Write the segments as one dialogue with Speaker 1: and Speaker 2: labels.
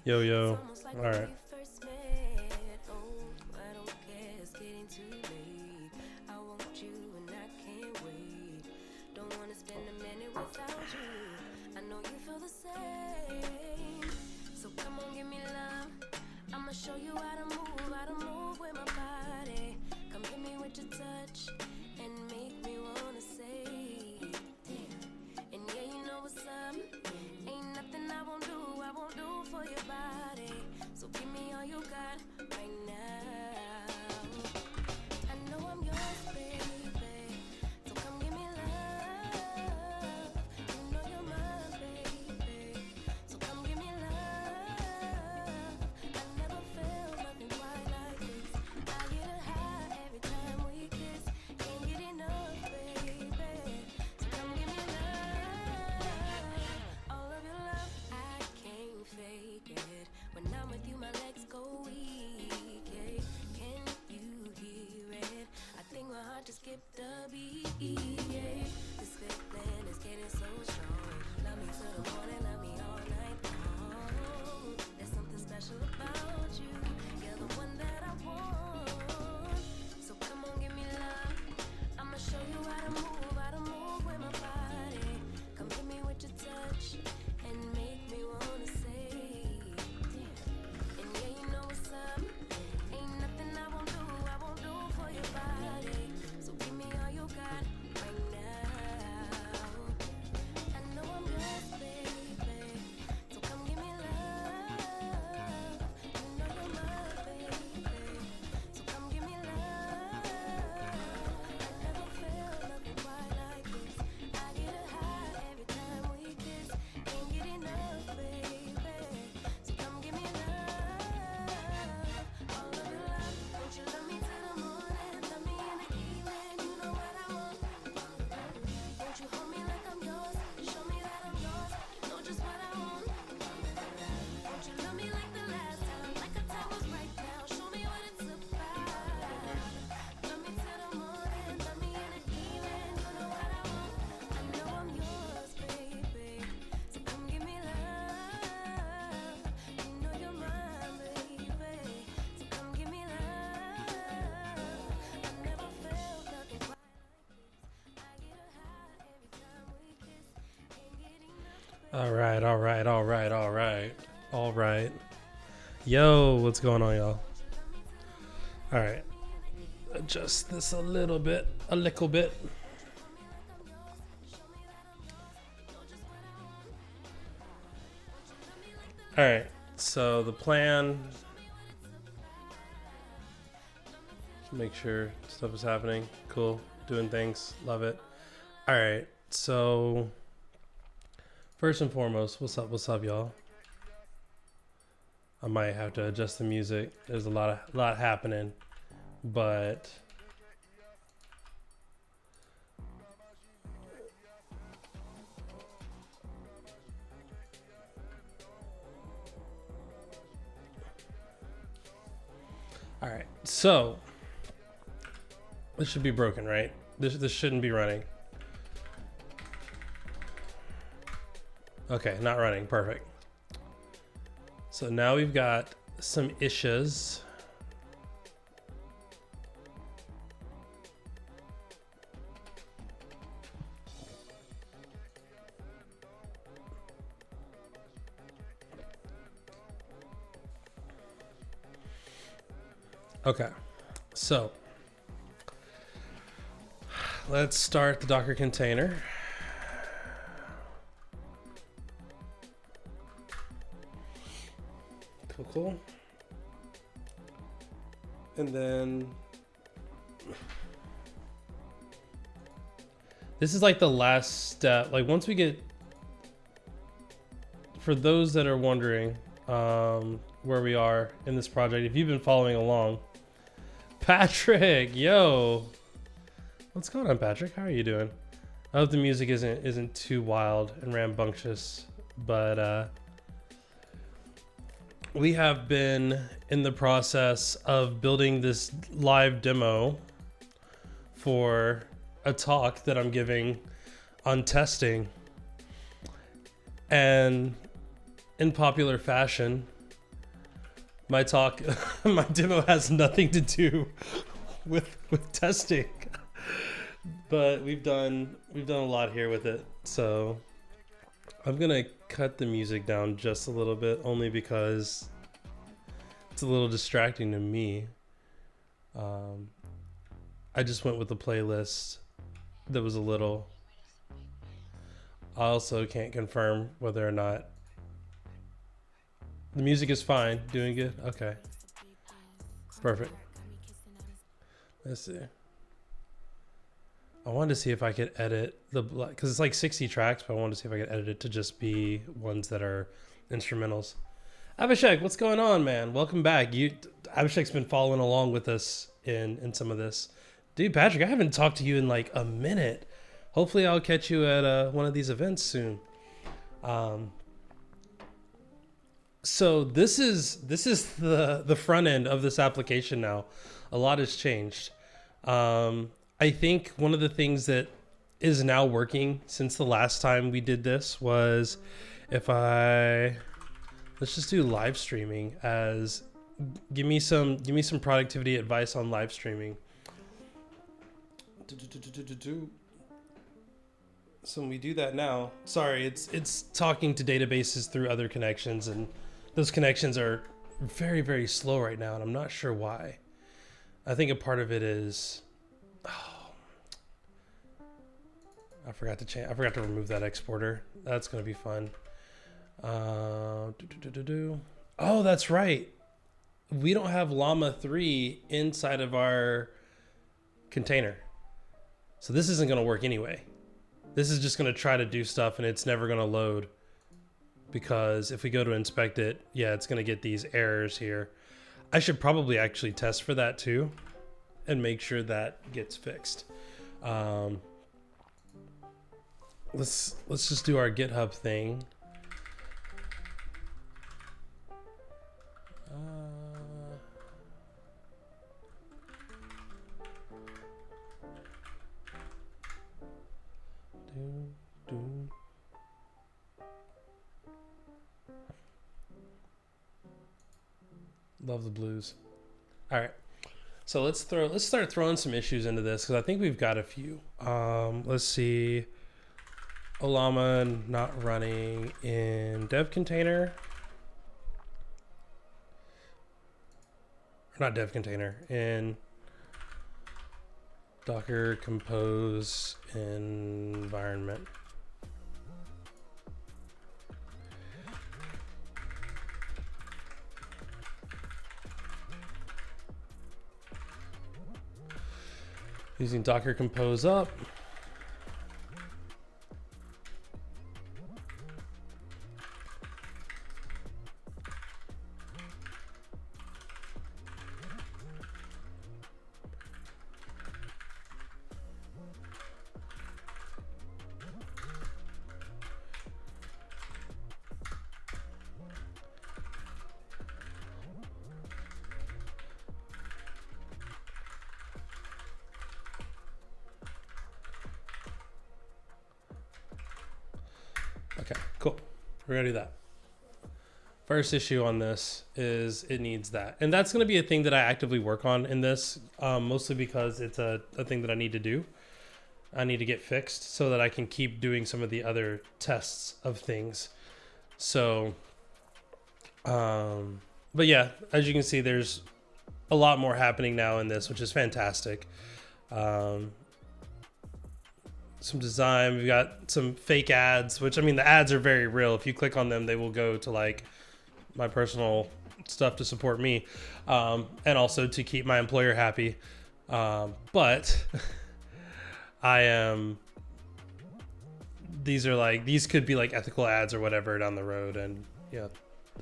Speaker 1: Yo, yo. All right.
Speaker 2: Show you how to move with my body. Come hit me with your touch and make me wanna say, damn. And yeah, you know what's up. Ain't nothing I won't do for your body. So give me all you got right now. I know I'm yours, baby. So come give me love. You know you're mine, baby. So come give me love. I never felt nothing quite like this. I get a high every time we kiss. Can't get enough, baby. So come give me love. All of your love, I can't fake it. When I'm with you, my legs go weak. Yeah. Can you hear it? I think my heart just skipped a beat. Yeah. This feeling is getting so strong. Love me till the morning, love me all night long. There's something special about you. You're the one that I want. So come on, give me love. I'ma show you how to move with my body. Come hit me with your touch and make me wanna say, damn. And yeah, you know what's up. Ain't nothing I won't do for your body. So give me all you got right now. I know I'm yours, baby. So come give me love. You know you're mine, baby. So come give me love. I never felt nothing quite like this. I get a high every time we kiss. Can't get enough, baby. So come give me love. All of your love. Won't you love me till the morning? Love me in the evening. You know what I want. Won't you hold me like I'm yours? Show me that I'm yours. You know just what I want. Won't you love me like the last time? Like our time was right now. Show me what it's about. Love me till the morning. Love me in the evening. You know what I want. I know I'm yours, baby. So come give me love. You know you're mine, baby. So come give me love. I never felt nothing quite like this. I get a high every time we kiss. Can't get enough.
Speaker 1: All right. All right. All right. All right. All right. Yo, what's going on, y'all? All right. Adjust this a little bit. A little bit. All right. So the plan. Make sure stuff is happening. Cool. Doing things. Love it. All right. So first and foremost, what's up? What's up, y'all? I might have to adjust the music. There's a lot happening, but all right. So this should be broken, right? This shouldn't be running. Okay, not running. Perfect. So now we've got some issues. Okay, so let's start the Docker container. Cool. And then this is like the last step. Like once we get, for those that are wondering where we are in this project, if you've been following along, Patrick, yo, what's going on, Patrick? How are you doing? I hope the music isn't too wild and rambunctious, but we have been in the process of building this live demo for a talk that I'm giving on testing. And in popular fashion, My talk, my demo has nothing to do with testing, but we've done a lot here with it. So I'm gonna cut the music down just a little bit, only because it's a little distracting to me. I just went with the playlist that was a little. I also can't confirm whether or not the music is fine. Doing good? Okay. Perfect. Let's see. I wanted to see if I could edit the, because it's like 60 tracks, but I wanted to see if I could edit it to just be ones that are instrumentals. Abhishek, what's going on, man? Welcome back. Abhishek's been following along with us in some of this. Dude, Patrick, I haven't talked to you in like a minute. Hopefully I'll catch you at one of these events soon. So this is the front end of this application now. A lot has changed. I think one of the things that is now working since the last time we did this was let's just do live streaming as give me some productivity advice on live streaming. So when we do that now, sorry, it's talking to databases through other connections, and those connections are very, very slow right now, and I'm not sure why. I think a part of it is, I forgot to remove that exporter. That's gonna be fun. Oh, that's right. We don't have Llama 3 inside of our container, so this isn't gonna work anyway. This is just gonna try to do stuff, and it's never gonna load, because if we go to inspect it, yeah, it's gonna get these errors here. I should probably actually test for that too and make sure that gets fixed. Let's just do our GitHub thing. Love the blues. All right, so let's start throwing some issues into this, because I think we've got a few. Let's see. Olama not running in dev container, or not dev container, in Docker Compose environment. Using Docker Compose up. Okay, cool. We're gonna do that. First issue on this is it needs that. And that's gonna be a thing that I actively work on in this, mostly because it's a thing that I need to do. I need to get fixed so that I can keep doing some of the other tests of things. So, but yeah, as you can see, there's a lot more happening now in this, which is fantastic. Some design, we've got some fake ads, which, I mean, the ads are very real. If you click on them, they will go to like my personal stuff to support me, and also to keep my employer happy. But these could be like ethical ads or whatever down the road. And yeah,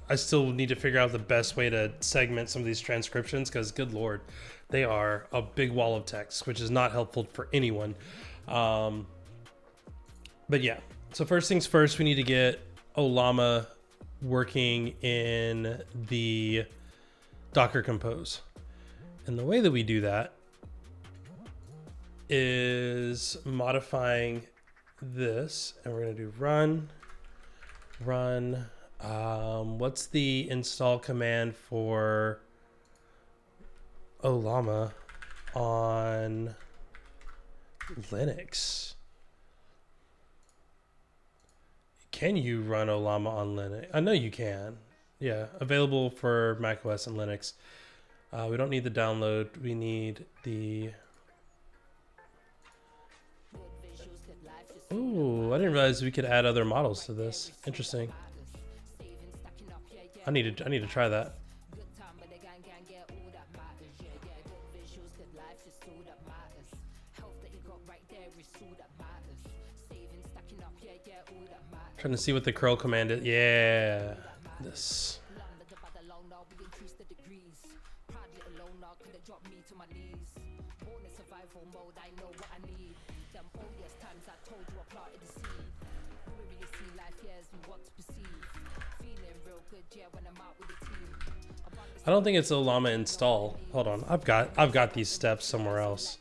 Speaker 1: I still need to figure out the best way to segment some of these transcriptions, because good Lord, they are a big wall of text, which is not helpful for anyone. But yeah, so first things first, we need to get Olama working in the Docker Compose. And the way that we do that is modifying this, and we're going to do run What's the install command for Olama on Linux? Can you run Olama on Linux? I know you can. Yeah, available for macOS and Linux. We don't need the download. We need the... Ooh, I didn't realize we could add other models to this. Interesting. I need to try that. Trying to see what the curl command is. Yeah, this. I don't think it's Olama install. Hold on, I've got these steps somewhere else.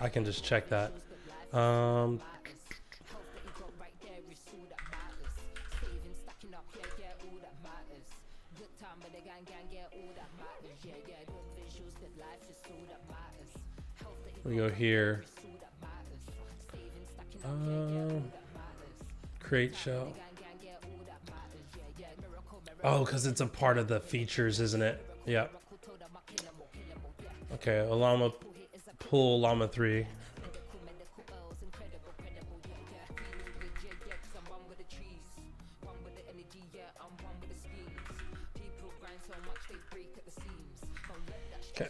Speaker 1: I can just check that. We go here. Create show. Oh, because it's a part of the features, isn't it? Yeah. Okay, Olama, pull Olama 3. Okay.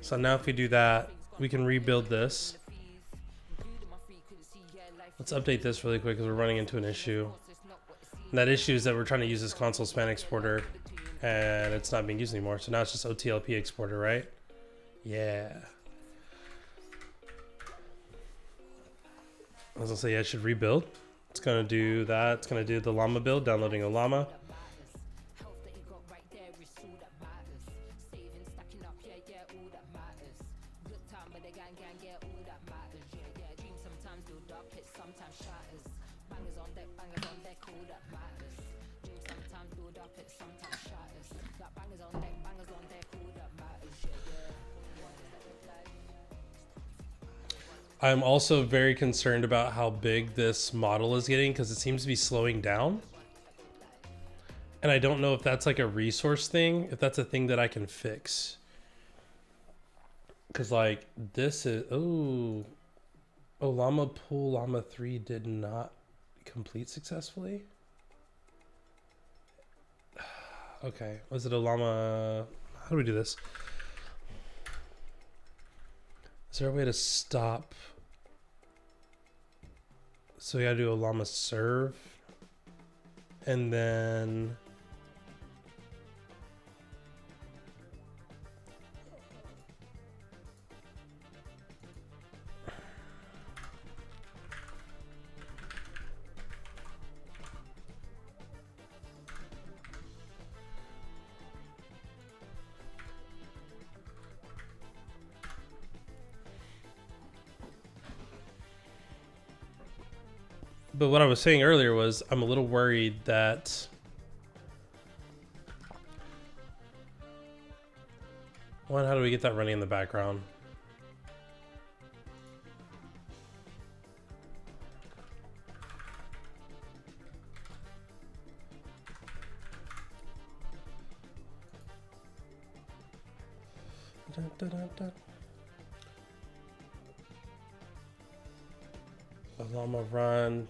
Speaker 1: So now if we do that, we can rebuild this. Let's update this really quick because we're running into an issue. And that issue is that we're trying to use this console span exporter and it's not being used anymore. So now it's just OTLP exporter, right? Yeah. I was gonna say, yeah, I should rebuild. It's gonna do that. It's gonna do the llama build, downloading Olama. I'm also very concerned about how big this model is getting because it seems to be slowing down. And I don't know if that's like a resource thing, if that's a thing that I can fix. Because like this is, oh, Olama Pool Llama 3 did not complete successfully. Okay, was it Olama? How do we do this? Is there a way to stop? So we gotta do Olama serve. And then but what I was saying earlier was I'm a little worried that one, how do we get that running in the background? Dun, dun, dun, dun. Llama run.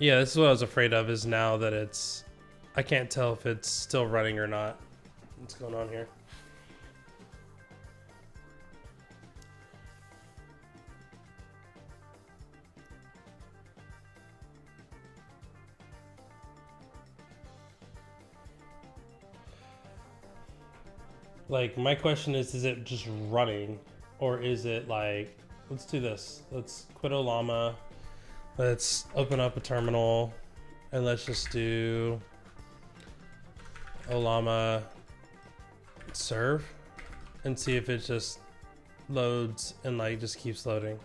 Speaker 1: Yeah, this is what I was afraid of, is now that it's, I can't tell if it's still running or not. What's going on here? Like, my question is it just running, or is it like Let's do this. Let's quit Olama. Let's open up a terminal and let's just do Olama serve and see if it just loads and like just keeps loading.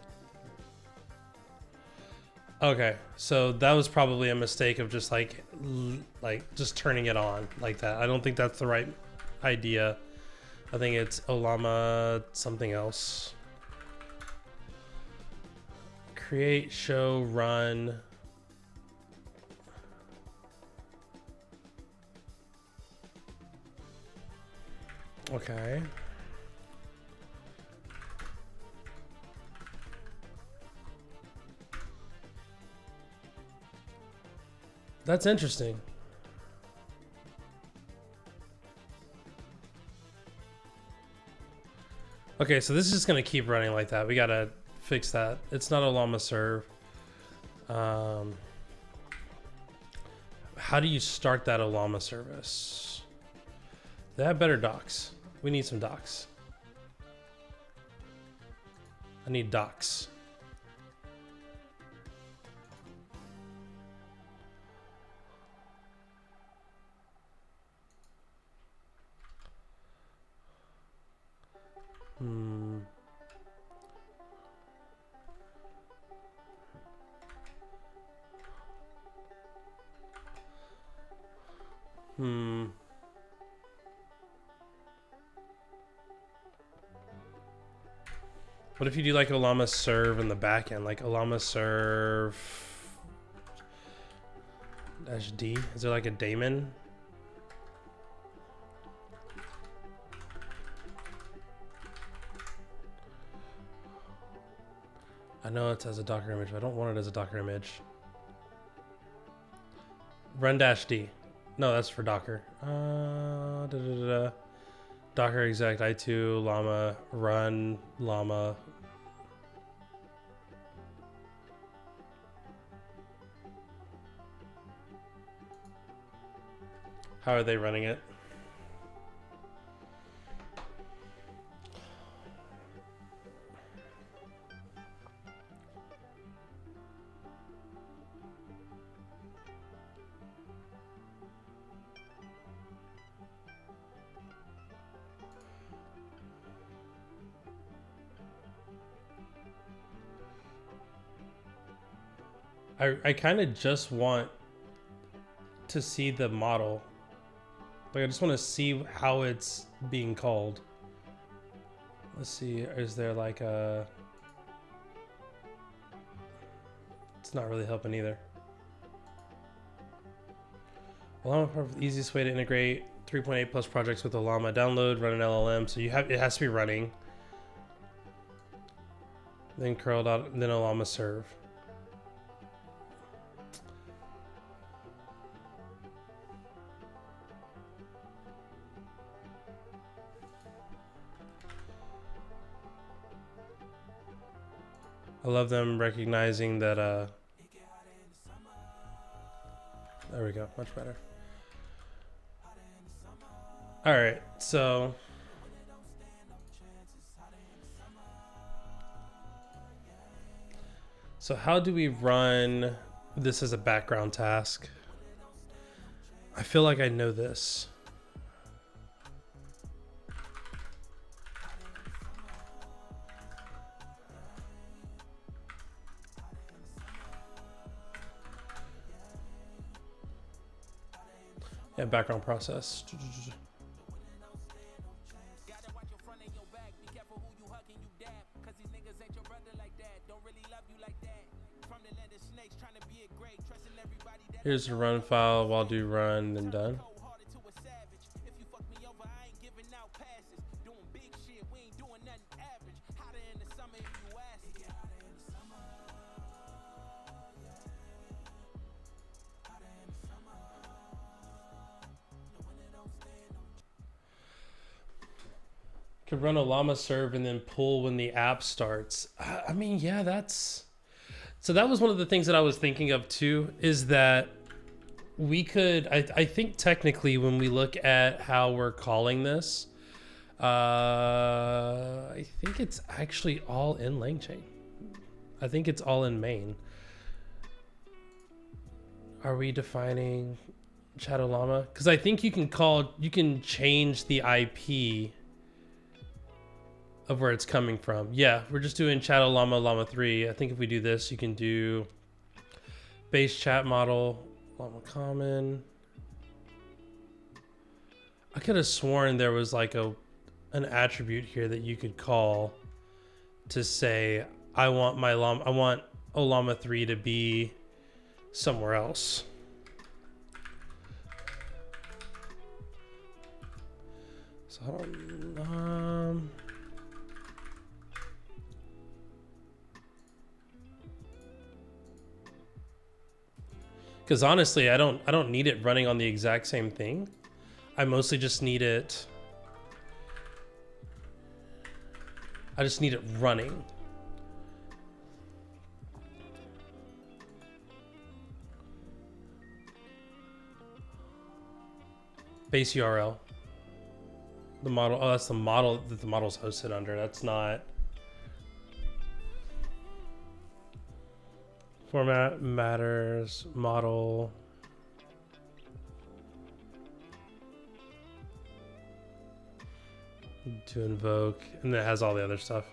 Speaker 1: Okay, so that was probably a mistake of just like just turning it on like that. I don't think that's the right idea. I think it's Olama something else. Create, show, run. Okay. That's interesting. Okay, so this is just gonna keep running like that. We gotta fix that. It's not a llama serve. How do you start that Olama service? They have better docs. We need some docs. I need docs. What if you do like Olama serve in the back end, like Olama serve -d? Is there like a daemon? I know it's as a Docker image, but I don't want it as a Docker image. Run -d. No, that's for Docker. Docker exec i2 llama run llama. How are they running it? I kind of just want to see the model. Like I just want to see how it's being called. Let's see, is there like a... It's not really helping either. Olama, the easiest way to integrate 3.8 plus projects with Olama. Download, run an LLM. So you have, it has to be running. Then curl dot, then Olama serve. I love them recognizing that, there we go, much better. All right, so. So how do we run this as a background task? I feel like I know this. Yeah, background process. Here's the run file while do run and done. Could run a llama serve and then pull when the app starts. I mean, yeah, that's... So that was one of the things that I was thinking of too, is that we could, I think technically when we look at how we're calling this, I think it's actually all in LangChain. I think it's all in main. Are we defining Shadow Llama? Because I think you can change the IP of where it's coming from. Yeah, we're just doing Shadow Llama, Llama 3. I think if we do this, you can do base chat model, Llama common. I could have sworn there was like an attribute here that you could call to say, I want Llama 3 to be somewhere else. So because honestly, I don't need it running on the exact same thing. I mostly just need it. I just need it running. Base URL. The model. Oh, that's the model that the model's hosted under. That's not. Format matters. Model. To invoke, and it has all the other stuff.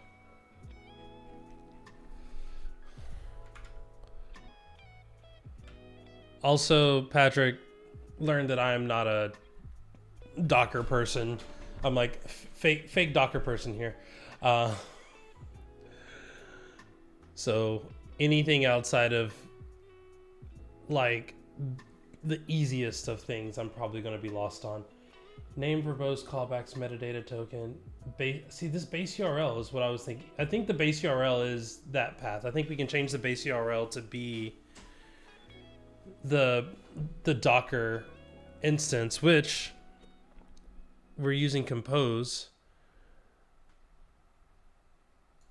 Speaker 1: Also, Patrick learned that I am not a Docker person. I'm like fake Docker person here. So anything outside of like the easiest of things, I'm probably going to be lost on. Name, verbose, callbacks, metadata token. See, this base URL is what I was thinking. I think the base URL is that path. I think we can change the base URL to be the Docker instance, which we're using compose.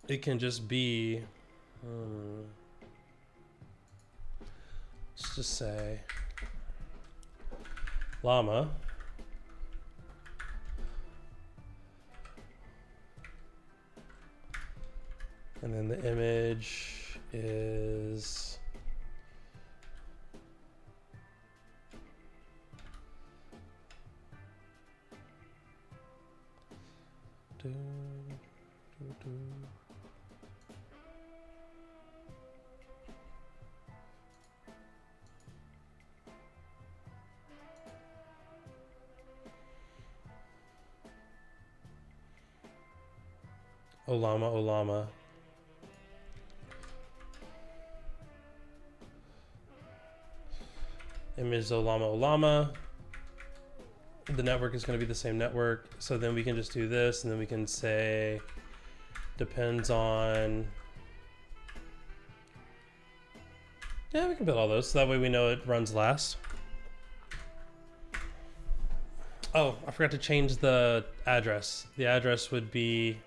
Speaker 1: It can just be, let's just say llama. And then the image is Olama, Olama. Image Olama, Olama. The network is going to be the same network. So then we can just do this, and then we can say depends on. Yeah, we can build all those. So that way we know it runs last. Oh, I forgot to change the address. The address would be,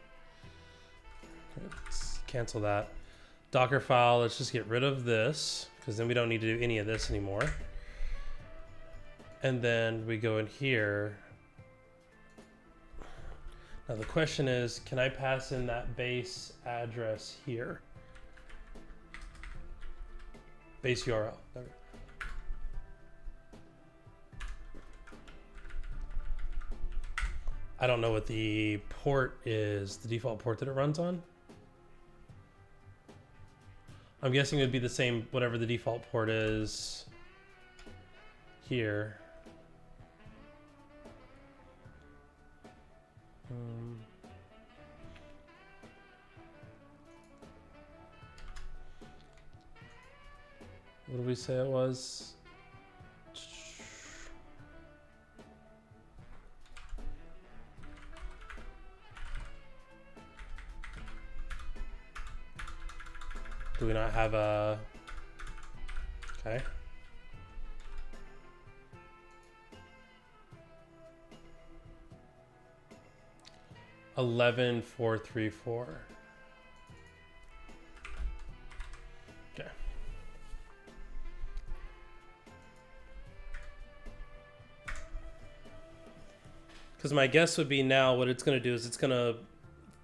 Speaker 1: let's cancel that. Docker file, let's just get rid of this, because then we don't need to do any of this anymore. And then we go in here. Now the question is, can I pass in that base address here? Base URL. There we go. I don't know what the port is, the default port that it runs on. I'm guessing it would be the same, whatever the default port is here. What did we say it was? Do we not have a... Okay. $11,434. Okay. Because my guess would be now what it's going to do is it's going to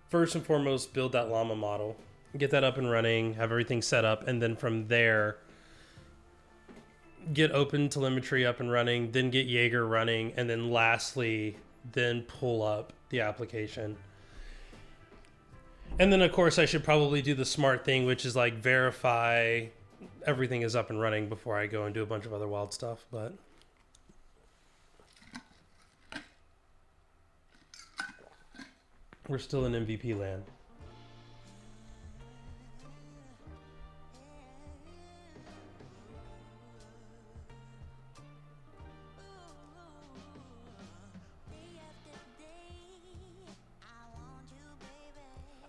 Speaker 1: first and foremost build that llama model, get that up and running, have everything set up, and then from there get opentelemetry up and running, then get Jaeger running, and then lastly then pull up the application. And then of course I should probably do the smart thing, which is like verify everything is up and running before I go and do a bunch of other wild stuff. But we're still in MVP land.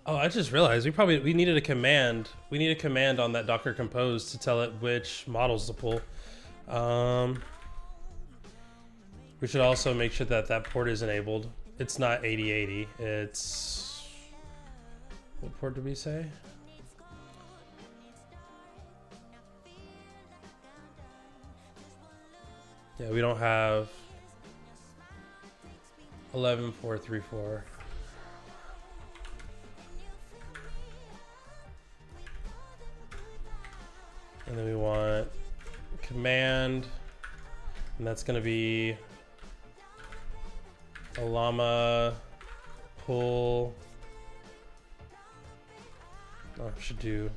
Speaker 1: Oh, I just realized we needed a command. We need a command on that Docker Compose to tell it which models to pull. We should also make sure that that port is enabled. It's not 8080. It's, what port did we say? Yeah, we don't have 11434. And then we want command, and that's going to be a llama pull. Oh, I should do.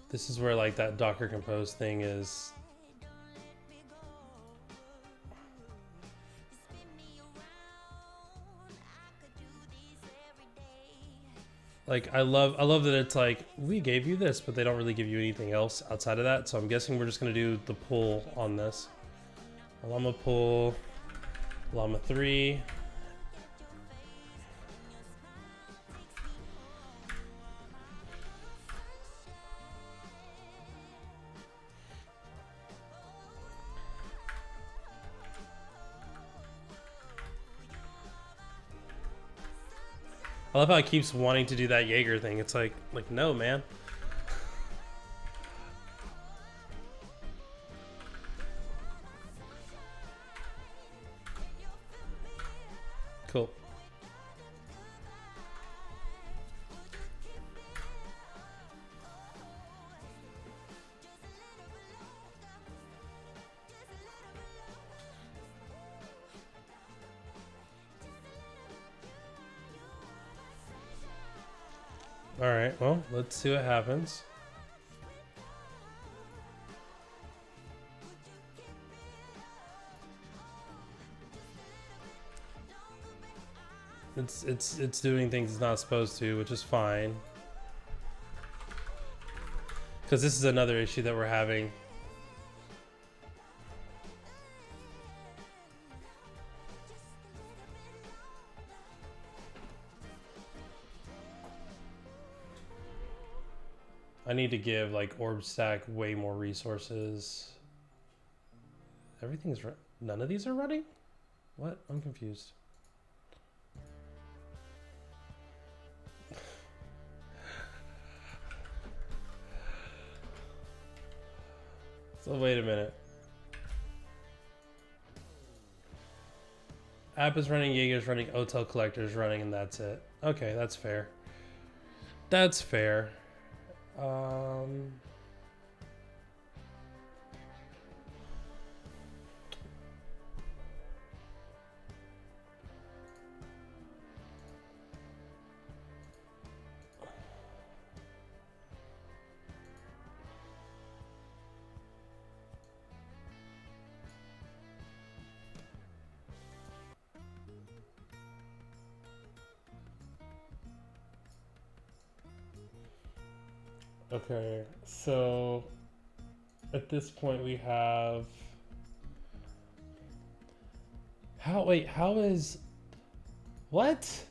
Speaker 1: This is where like that Docker Compose thing is. Like I love that it's like we gave you this, but they don't really give you anything else outside of that. So I'm guessing we're just gonna do the pull on this. Llama pull, llama 3. I love how it keeps wanting to do that Jaeger thing. It's like no, man. Cool. All right, well, let's see what happens. It's doing things it's not supposed to, which is fine. Because this is another issue that we're having. I need to give like orb stack way more resources. Everything's none of these are running? What? I'm confused. So wait a minute. App is running, Jaeger's running, Hotel Collector's running, and that's it. Okay, that's fair. That's fair. Okay, so at this point we have how is what?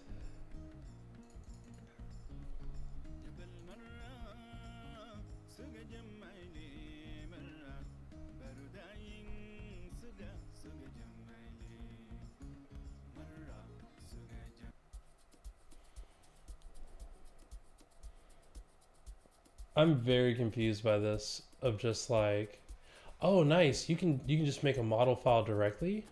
Speaker 1: I'm very confused by this of just like, Oh, nice. You can just make a model file directly,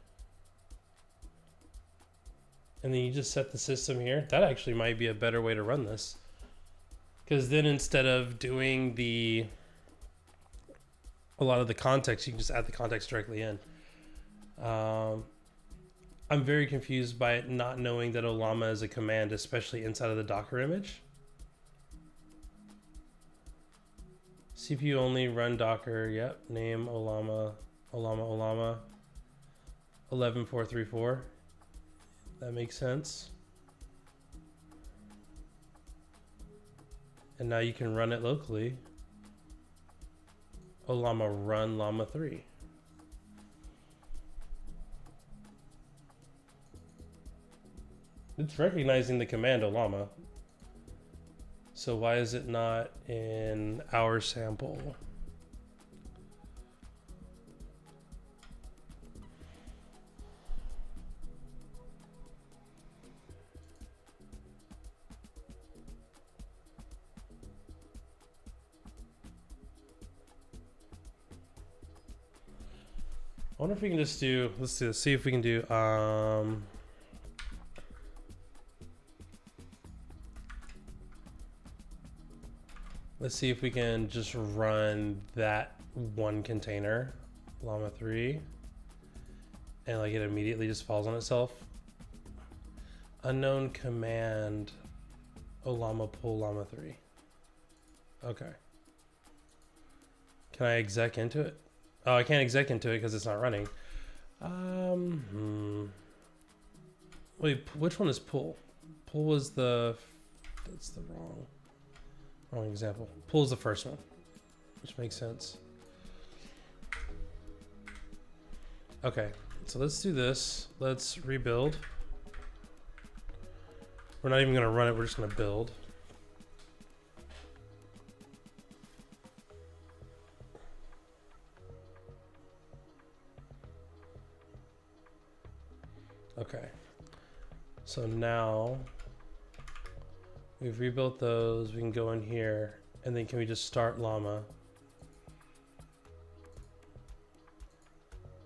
Speaker 1: and then you just set the system here. That actually might be a better way to run this, because then instead of doing a lot of the context, you can just add the context directly in. I'm very confused by it not knowing that Olama is a command, especially inside of the Docker image. CPU only, run Docker, yep, name Olama, 11434. That makes sense. And now you can run it locally. Olama run llama 3. It's recognizing the command Olama. So why is it not in our sample? I wonder if we can just do, let's do this, see if we can do, let's see if we can just run that one container, llama 3, and like it immediately just falls on itself. Unknown command, Olama pull llama 3. Okay. Can I exec into it? Oh, I can't exec into it because it's not running. Wait, which one is pull? Pull was that's the wrong example. Pull is the first one, which makes sense. Okay, so let's do this. Let's rebuild. We're not even gonna run it, we're just gonna build. Okay, so now we've rebuilt those. We can go in here, and then can we just start llama?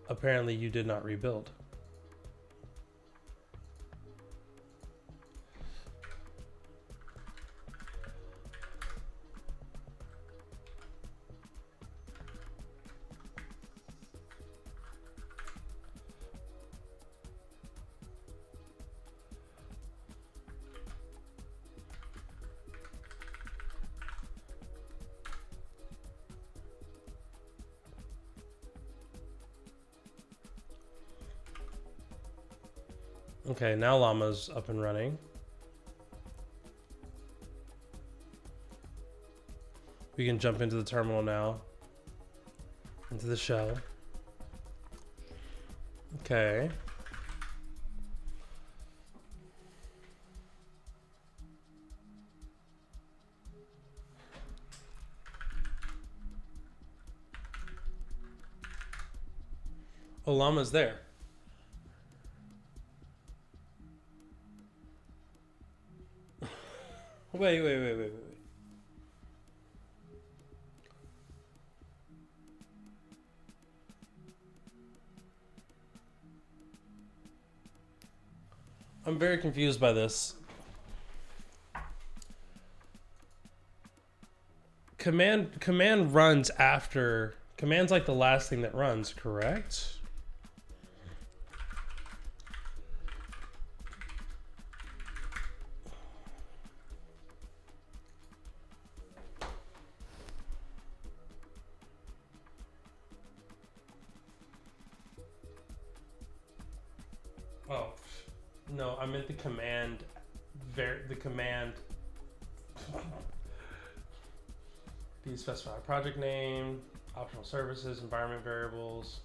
Speaker 1: Apparently you did not rebuild. Okay, now llama's up and running. We can jump into the terminal now, into the shell. Okay. Oh, llama's there. Wait. I'm very confused by this. Command runs after. Command's like the last thing that runs, correct? Oh, no, I meant the command. The command. These specify project name, optional services, environment variables.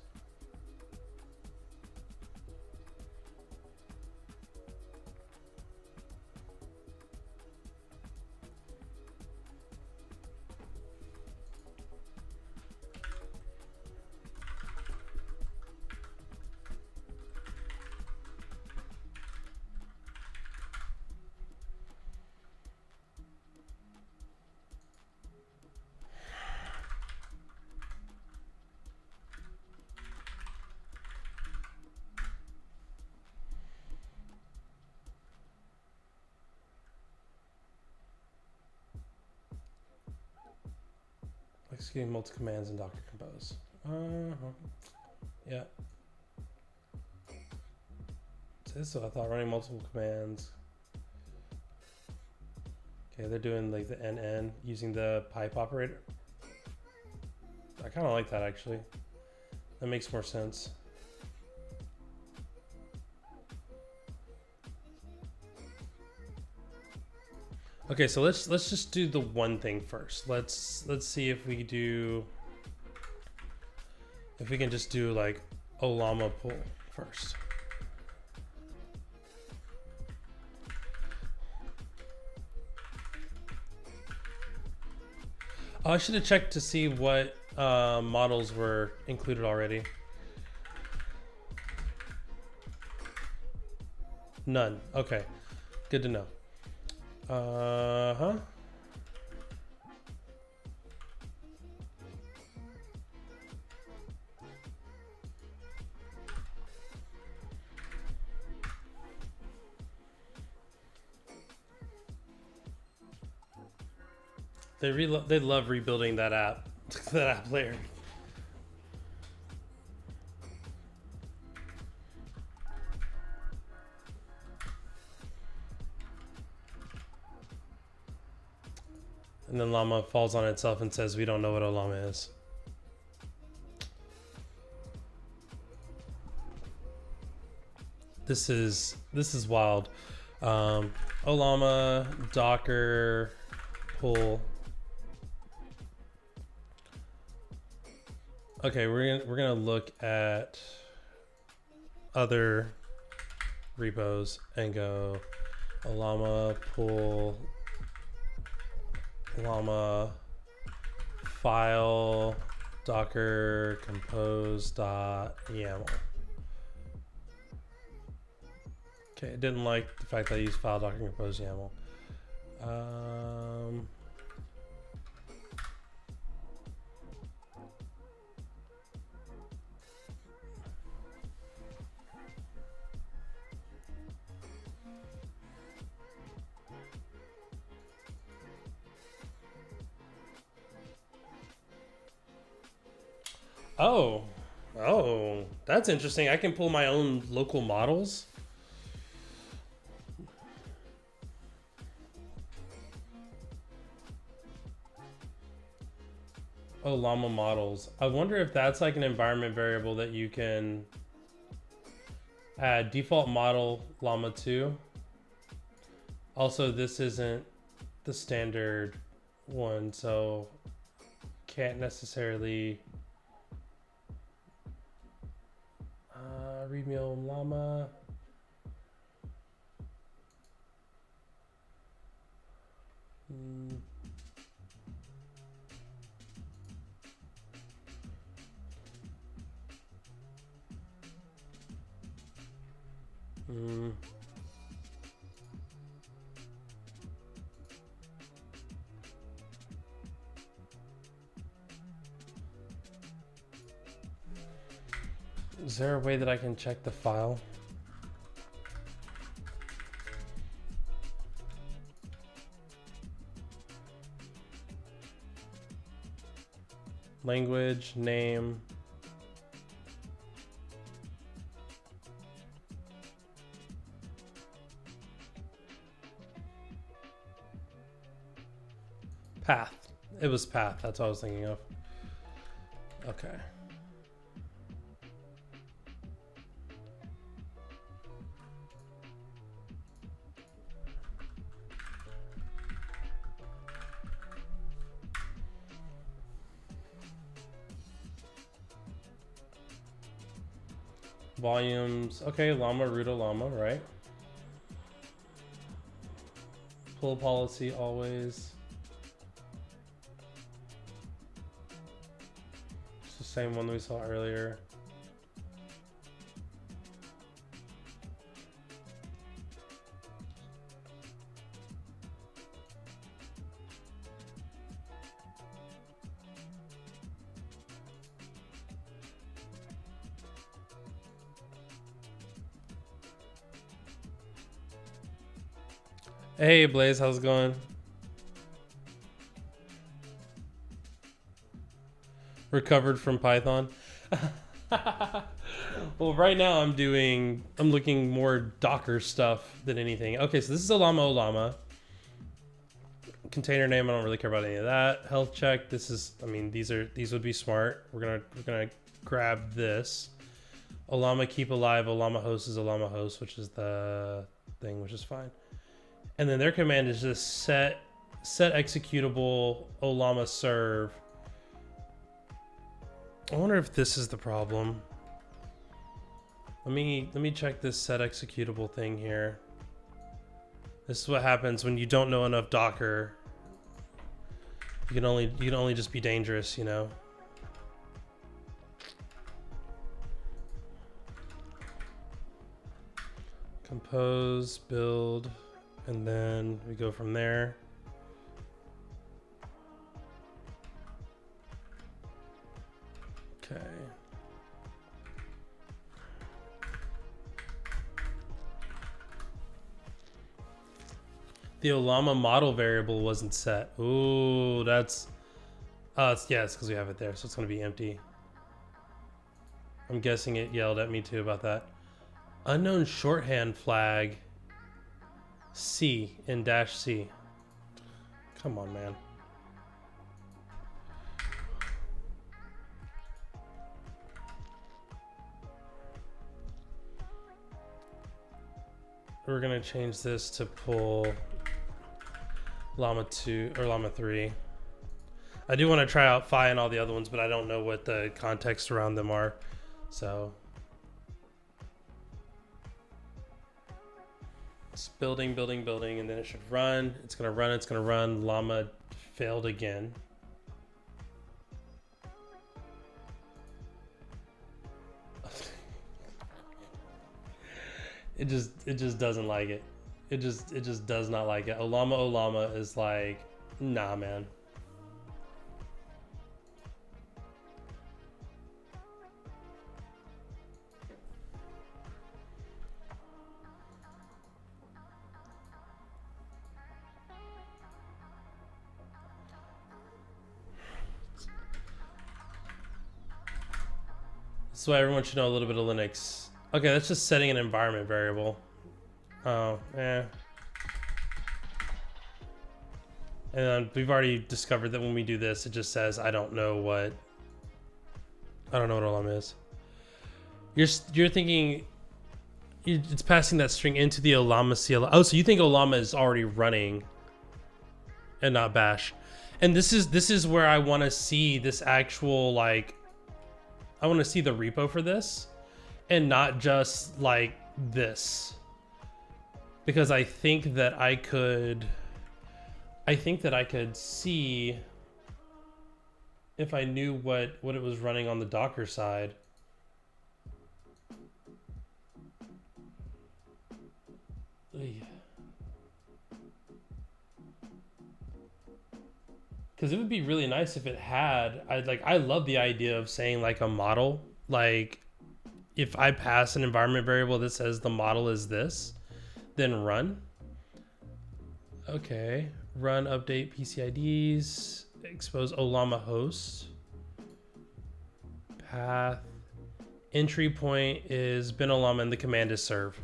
Speaker 1: Executing multiple commands in Docker Compose. Yeah. So I thought running multiple commands. Okay, they're doing like the NN using the pipe operator. I kind of like that actually. That makes more sense. Okay, so let's just do the one thing first. Let's see if we can just do like Olama pull first. Oh, I should have checked to see what models were included already. None. Okay, good to know. They love rebuilding that app, that app layer. And then Llama falls on itself and says, "We don't know what Olama is." This is wild. Olama, Docker, pull. Okay, we're gonna look at other repos and go Olama pull Llama file docker compose .yaml. Okay, I didn't like the fact that I used file docker compose YAML. Oh, that's interesting. I can pull my own local models. Oh, llama models. I wonder if that's like an environment variable that you can add. Default model llama 2. Also, this isn't the standard one, so can't necessarily readme llama. Is there a way that I can check the file? Language, name. Path. It was path. That's what I was thinking of. Okay. Volumes. Okay, llama, root of llama, right? Pull policy always. It's the same one that we saw earlier. Hey Blaze, how's it going? Recovered from Python. Well, right now I'm looking more Docker stuff than anything. Okay, so this is Olama. Container name, I don't really care about any of that. Health check, this is, I mean, these would be smart. We're gonna grab this. Olama keep alive, Olama host is Olama host, which is the thing, which is fine. And then their command is just set executable Olama serve. I wonder if this is the problem. Let me check this set executable thing here. This is what happens when you don't know enough Docker. You can only just be dangerous, you know. Compose, build, and then we go from there. Okay. The Olama model variable wasn't set. Ooh, that's... yeah, it's because we have it there, so it's going to be empty. I'm guessing it yelled at me too about that. Unknown shorthand flag C in -C. Come on, man. We're going to change this to pull Llama 2 or Llama 3. I do want to try out Phi and all the other ones, but I don't know what the context around them are. So it's building, and then it should run. It's going to run. Llama failed again. It just doesn't like it. It just does not like it. Olama is like, nah, man. That's why everyone should know a little bit of Linux. Okay, that's just setting an environment variable. Oh, eh. And then we've already discovered that when we do this, it just says, I don't know what Olama is. You're thinking it's passing that string into the Olama CLI. Oh, so you think Olama is already running and not bash. And this is where I want to see this actual, like, I want to see the repo for this and not just like this. Because I think that I could see if I knew what it was running on the Docker side. Because it would be really nice if it had, I love the idea of saying like a model, like if I pass an environment variable that says the model is this, then run. Okay, run update PCIDs, expose Olama host, path, entry point is bin Olama and the command is serve.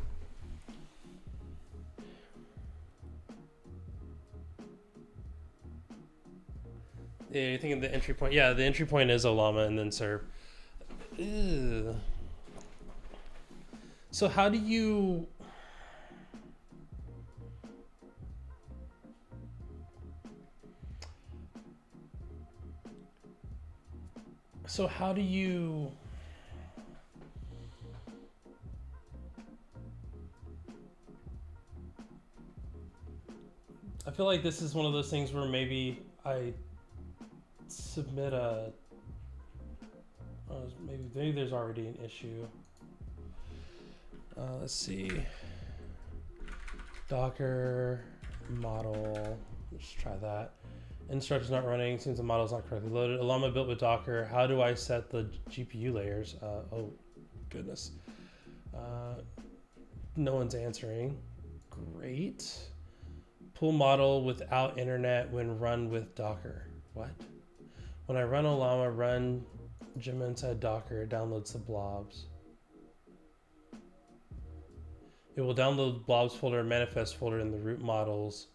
Speaker 1: Yeah, you're thinking the entry point. Yeah, the entry point is Olama and then serve. Ew. So how do you... So how do you... I feel like this is one of those things where maybe I submit a... maybe there's already an issue. Let's see. Docker model. Let's try that. Instructor's not running. Seems the model's not correctly loaded. Olama built with Docker. How do I set the GPU layers? Oh, goodness. No one's answering. Great. Pull model without internet when run with Docker. What? When I run Olama, run Gem inside Docker, it downloads the blobs. It will download the blobs folder and manifest folder in the root models.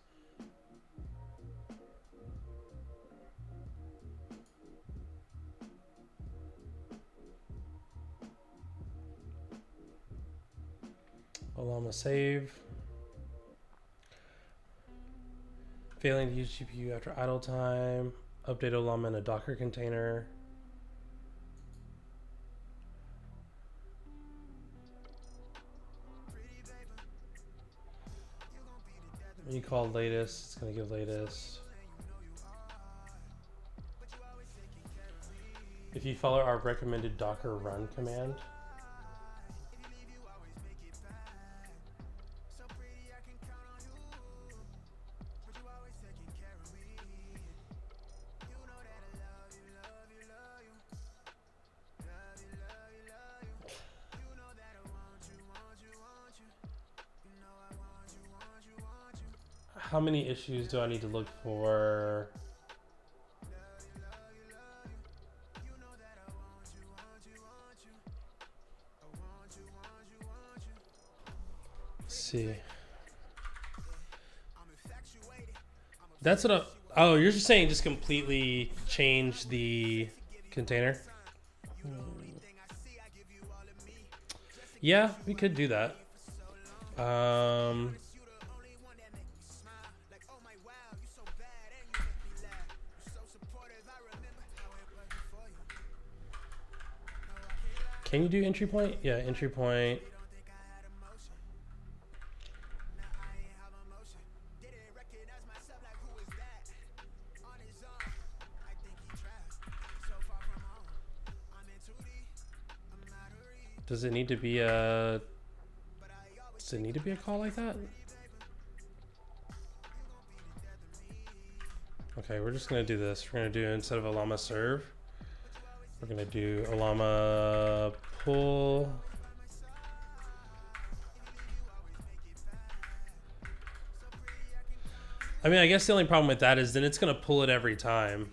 Speaker 1: Llama save. Failing to use GPU after idle time. Update Llama in a Docker container. When you call latest, it's gonna give latest. If you follow our recommended Docker run command. How many issues do I need to look for? Let's see. That's what oh, you're just saying just completely change the container? Yeah, we could do that. Can you do entry point? Yeah, entry point. Does it need to be a call like that? Okay, we're just gonna do this. We're gonna do, instead of a llama serve, we're gonna do a llama pull. I mean, I guess the only problem with that is then it's gonna pull it every time.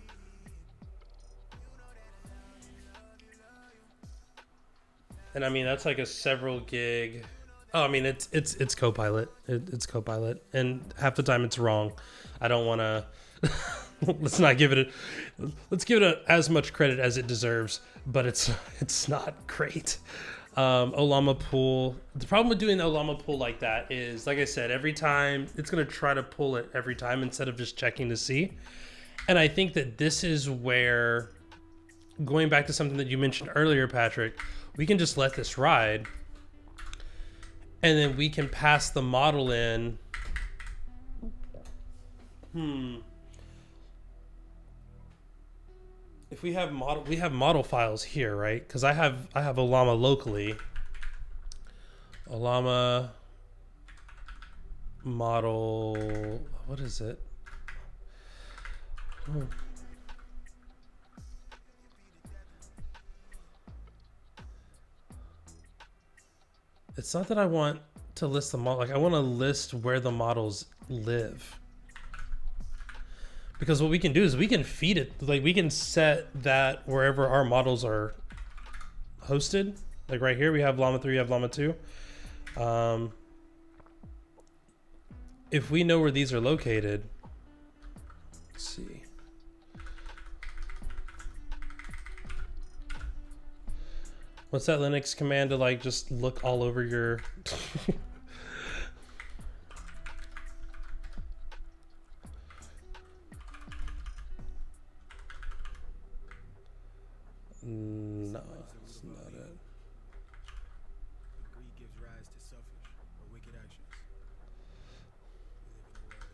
Speaker 1: And I mean, that's like a several gig. Oh, I mean, it's Copilot. It's Copilot, and half the time it's wrong. I don't want to. Let's give it as much credit as it deserves, but it's not great. Olama pool. The problem with doing the Olama pool like that is, like I said, every time it's gonna try to pull it every time instead of just checking to see. And I think that this is where, going back to something that you mentioned earlier, Patrick, we can just let this ride, and then we can pass the model in. If we have model files here, right? Because I have Olama locally. Olama model. What is it? It's not that I want to list the model. Like, I want to list where the models live. Because what we can do is we can feed it. Like, we can set that wherever our models are hosted. Like right here, we have Llama 3, we have Llama 2. If we know where these are located, let's see. What's that Linux command to like just look all over your No, that's not it.
Speaker 3: Greed gives rise to selfish or wicked actions. We live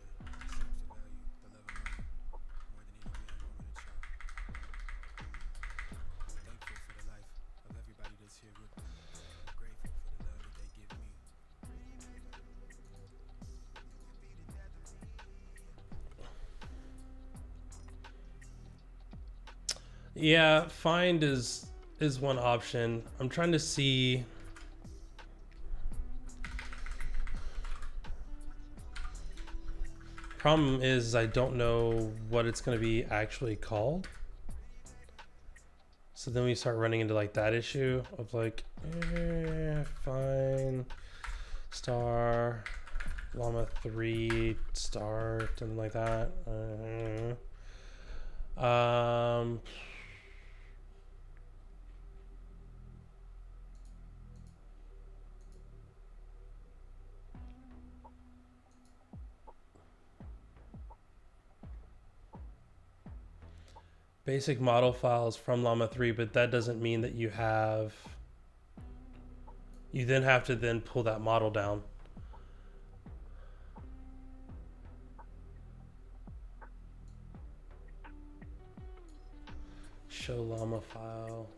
Speaker 3: in a world that seems to value the love of money more than any man, woman, and child. I'm thankful for the life of everybody that's here with me. I'm grateful for the love that they give me.
Speaker 1: Yeah, find is one option. I'm trying to see. Problem is I don't know what it's going to be actually called. So then we start running into like that issue of like, fine, star, llama 3, star, something like that. Basic model files from llama 3, but that doesn't mean that you then have to then pull that model down. Show llama file.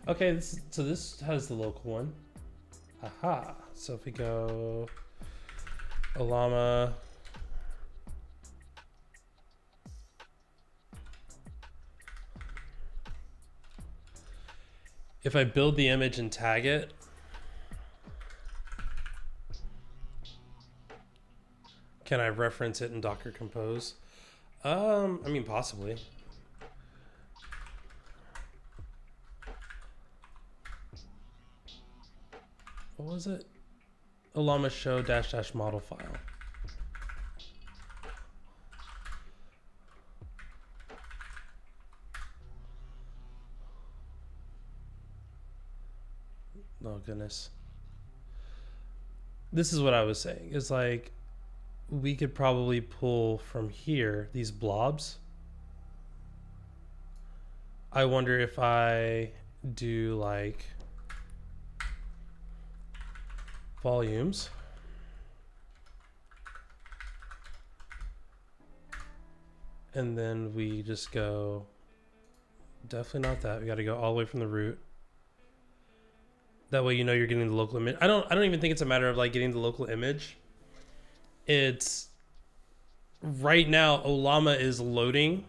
Speaker 1: Okay, so this has the local one. Aha. So if we go a llama, if I build the image and tag it, can I reference it in Docker Compose? I mean, possibly. What was it? A llama show dash dash model file. Oh goodness. This is what I was saying. Is like we could probably pull from here these blobs. I wonder if I do like volumes. And then we just go, definitely not that. We got to go all the way from the root. That way, you know, you're getting the local image. I don't even think it's a matter of like getting the local image. It's right now, Olama is loading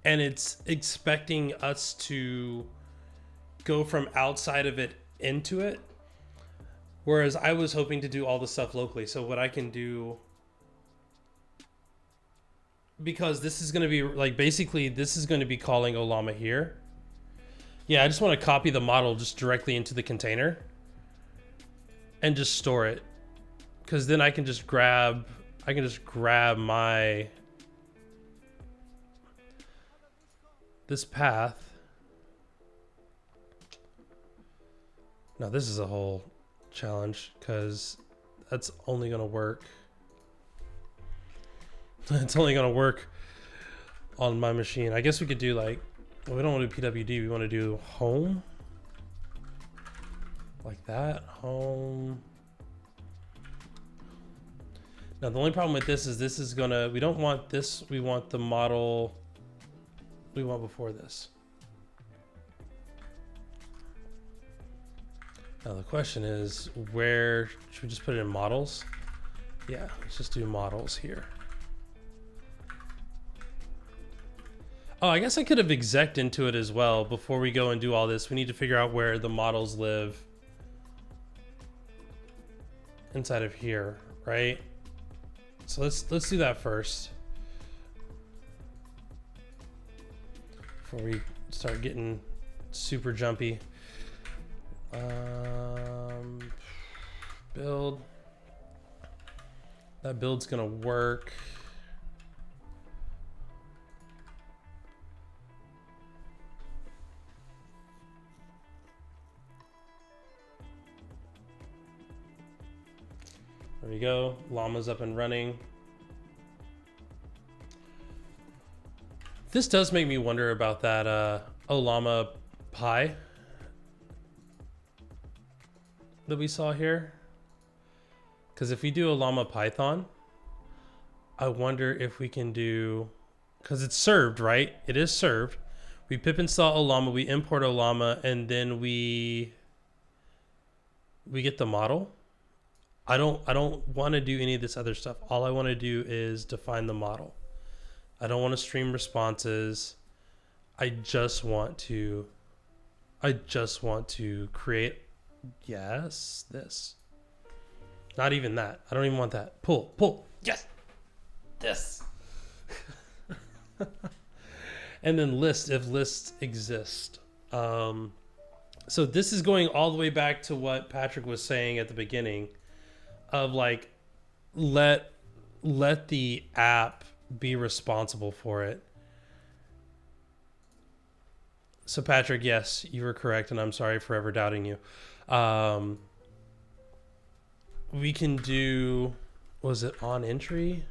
Speaker 1: and it's expecting us to go from outside of it into it. Whereas I was hoping to do all the stuff locally. So what I can do, because this is going to be like, basically this is going to be calling Olama here. Yeah, I just want to copy the model just directly into the container and just store it. Because then I can just grab my, this path. Now this is a whole challenge because that's only going to work. It's only going to work on my machine. I guess we could do like, well, we don't want to do PWD. We want to do home. Like that. Home. Now, the only problem with this is going to, we don't want this. We want the model we want before this. Now, the question is, where should we just put it in models? Yeah, let's just do models here. Oh, I guess I could have exec'd into it as well before we go and do all this. We need to figure out where the models live inside of here, right? So let's do that first before we start getting super jumpy. Build. That build's gonna work. There we go. Llama's up and running. This does make me wonder about that Olama pie that we saw here. Because if we do Olama Python, I wonder if we can do, because it's served, right? It is served. We pip install Olama, we import Olama, and then we get the model. I don't want to do any of this other stuff. All I want to do is define the model. I don't want to stream responses. I just want to create, yes, this. Not even that. I don't even want that. Pull, yes, this. And then list if lists exist. So this is going all the way back to what Patrick was saying at the beginning of like, let the app be responsible for it. So Patrick, yes, you were correct, and I'm sorry for ever doubting you. We can do, was it on entry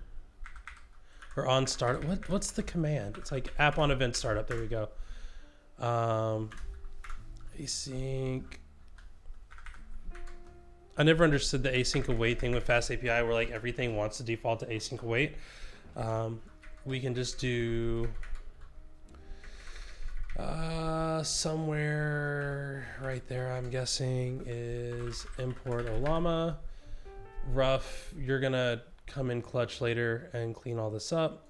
Speaker 1: or on startup? What's the command? It's like app on event startup. There we go. Async. I never understood the async await thing with Fast API, where like everything wants to default to async await. We can just do somewhere right there, I'm guessing, is import Olama. Rough, you're gonna come in clutch later and clean all this up,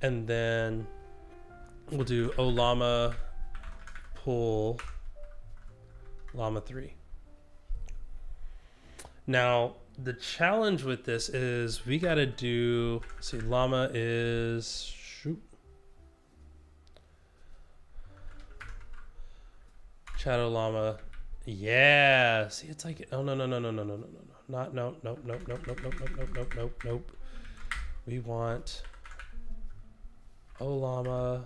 Speaker 1: and then we'll do Olama pull llama 3. Now the challenge with this is we got to do, see, llama is shadow llama. Yeah, see, it's like, oh no, not nope. We want llama.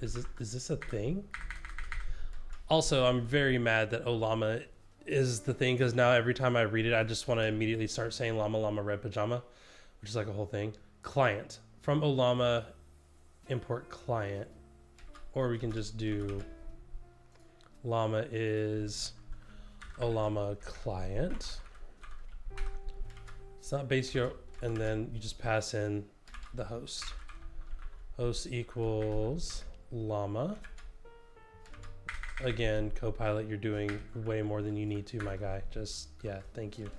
Speaker 1: Is this a thing? Also, I'm very mad that Olama is the thing, because now every time I read it, I just want to immediately start saying llama red pajama, which is like a whole thing. Client from Olama, import client, or we can just do llama is Olama client. It's not base your, and then you just pass in the host. Host equals llama. Again, Copilot, you're doing way more than you need to, my guy. Just, yeah, thank you.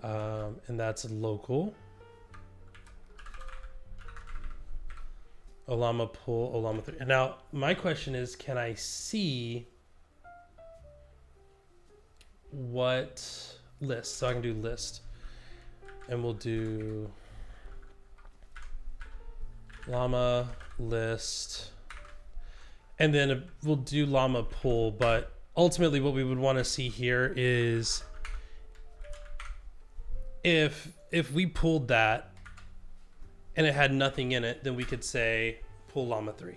Speaker 1: And that's local. Olama pull, Olama 3. Now, my question is, can I see what list? So I can do list. And we'll do llama list. And then we'll do llama pull, but ultimately what we would want to see here is if we pulled that and it had nothing in it, then we could say pull llama 3.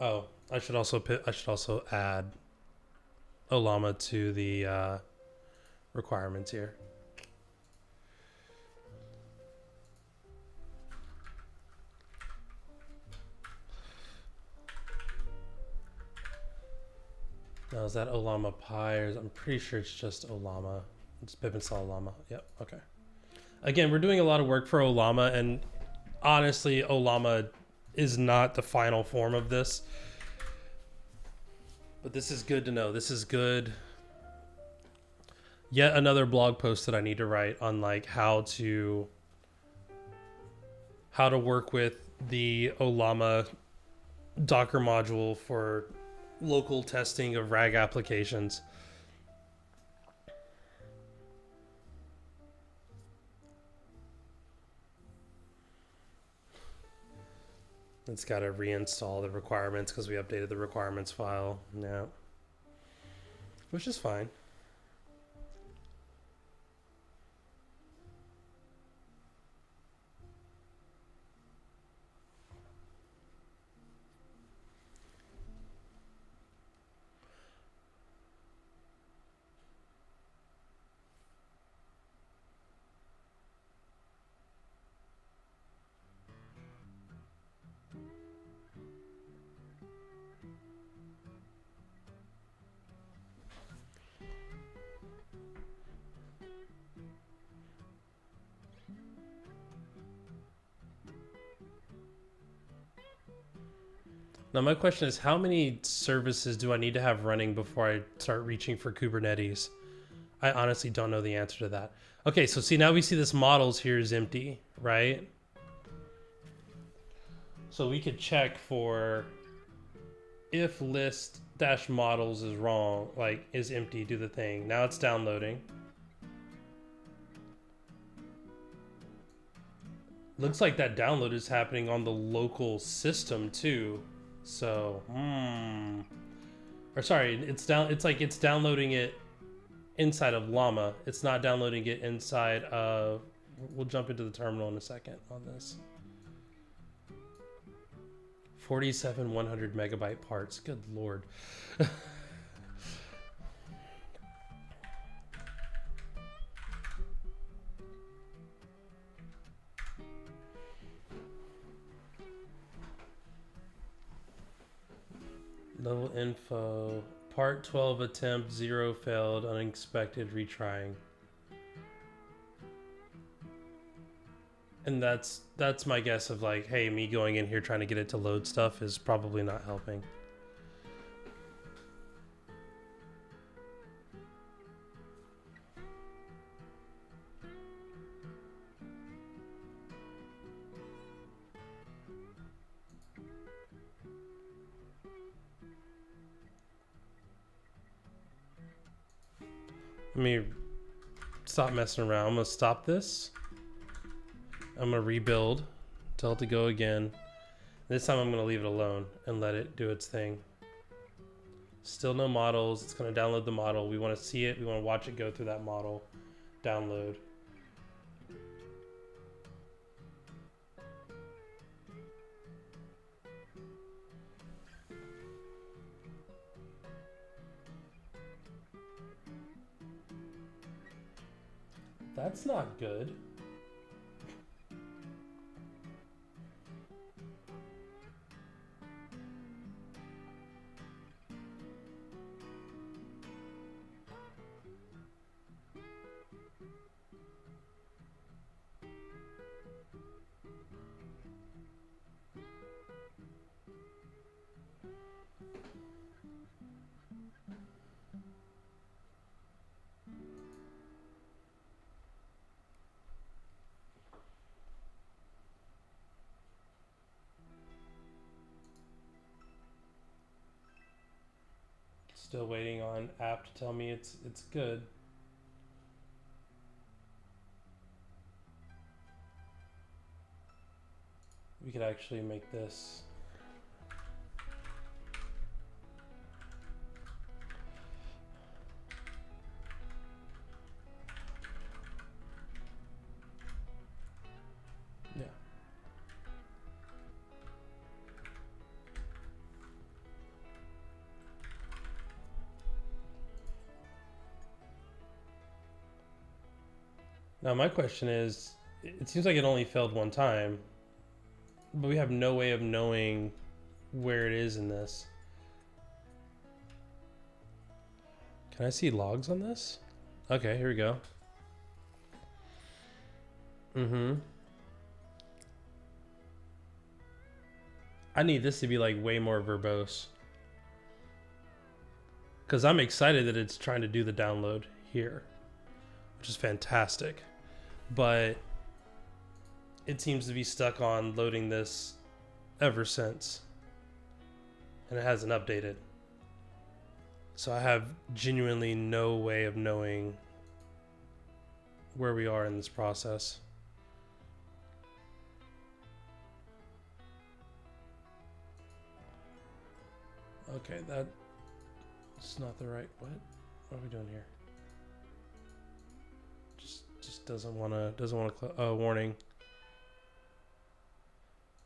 Speaker 1: Oh, I should also add Olama to the requirements here. Now is that Olama Pi, or I'm pretty sure it's just Olama. It's pip install Olama. Yep. Okay. Again, we're doing a lot of work for Olama, and honestly, Olama is not the final form of this, but this is good to know. This is good. Yet another blog post that I need to write on like how to work with the Olama Docker module for local testing of RAG applications. It's got to reinstall the requirements because we updated the requirements file. Yeah. Which is fine. Now my question is, how many services do I need to have running before I start reaching for Kubernetes? I honestly don't know the answer to that. Okay, so see, now we see this models here is empty, right? So we could check for if list dash models is wrong, like is empty, do the thing. Now it's downloading. Looks like that download is happening on the local system too. So, or sorry, it's like it's downloading it inside of Llama. It's not downloading it inside of, we'll jump into the terminal in a second on this. 47 100 megabyte parts. Good Lord. Level info. Part 12 attempt, 0 failed, unexpected retrying. And that's my guess of like, hey, me going in here trying to get it to load stuff is probably not helping. Let me stop messing around. I'm gonna stop this. I'm gonna rebuild, tell it to go again. This time I'm gonna leave it alone and let it do its thing. Still no models. It's gonna download the model. We wanna see it. We wanna watch it go through that model. Download. That's not good. Still waiting on app to tell me it's good. We could actually make this. Yeah. Now my question is, it seems like it only failed one time, but we have no way of knowing where it is in this. Can I see logs on this? Okay, here we go. I need this to be like way more verbose. Because I'm excited that it's trying to do the download here, which is fantastic. But it seems to be stuck on loading this ever since. And it hasn't updated. So I have genuinely no way of knowing where we are in this process. Okay, that's not the right, what are we doing here? Just doesn't want to warning.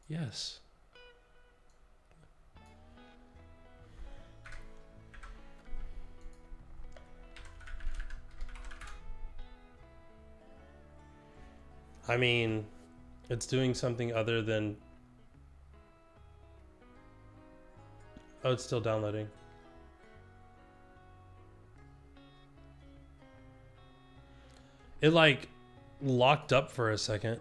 Speaker 1: Yes. I mean, it's doing something other than, oh, it's still downloading. It like locked up for a second.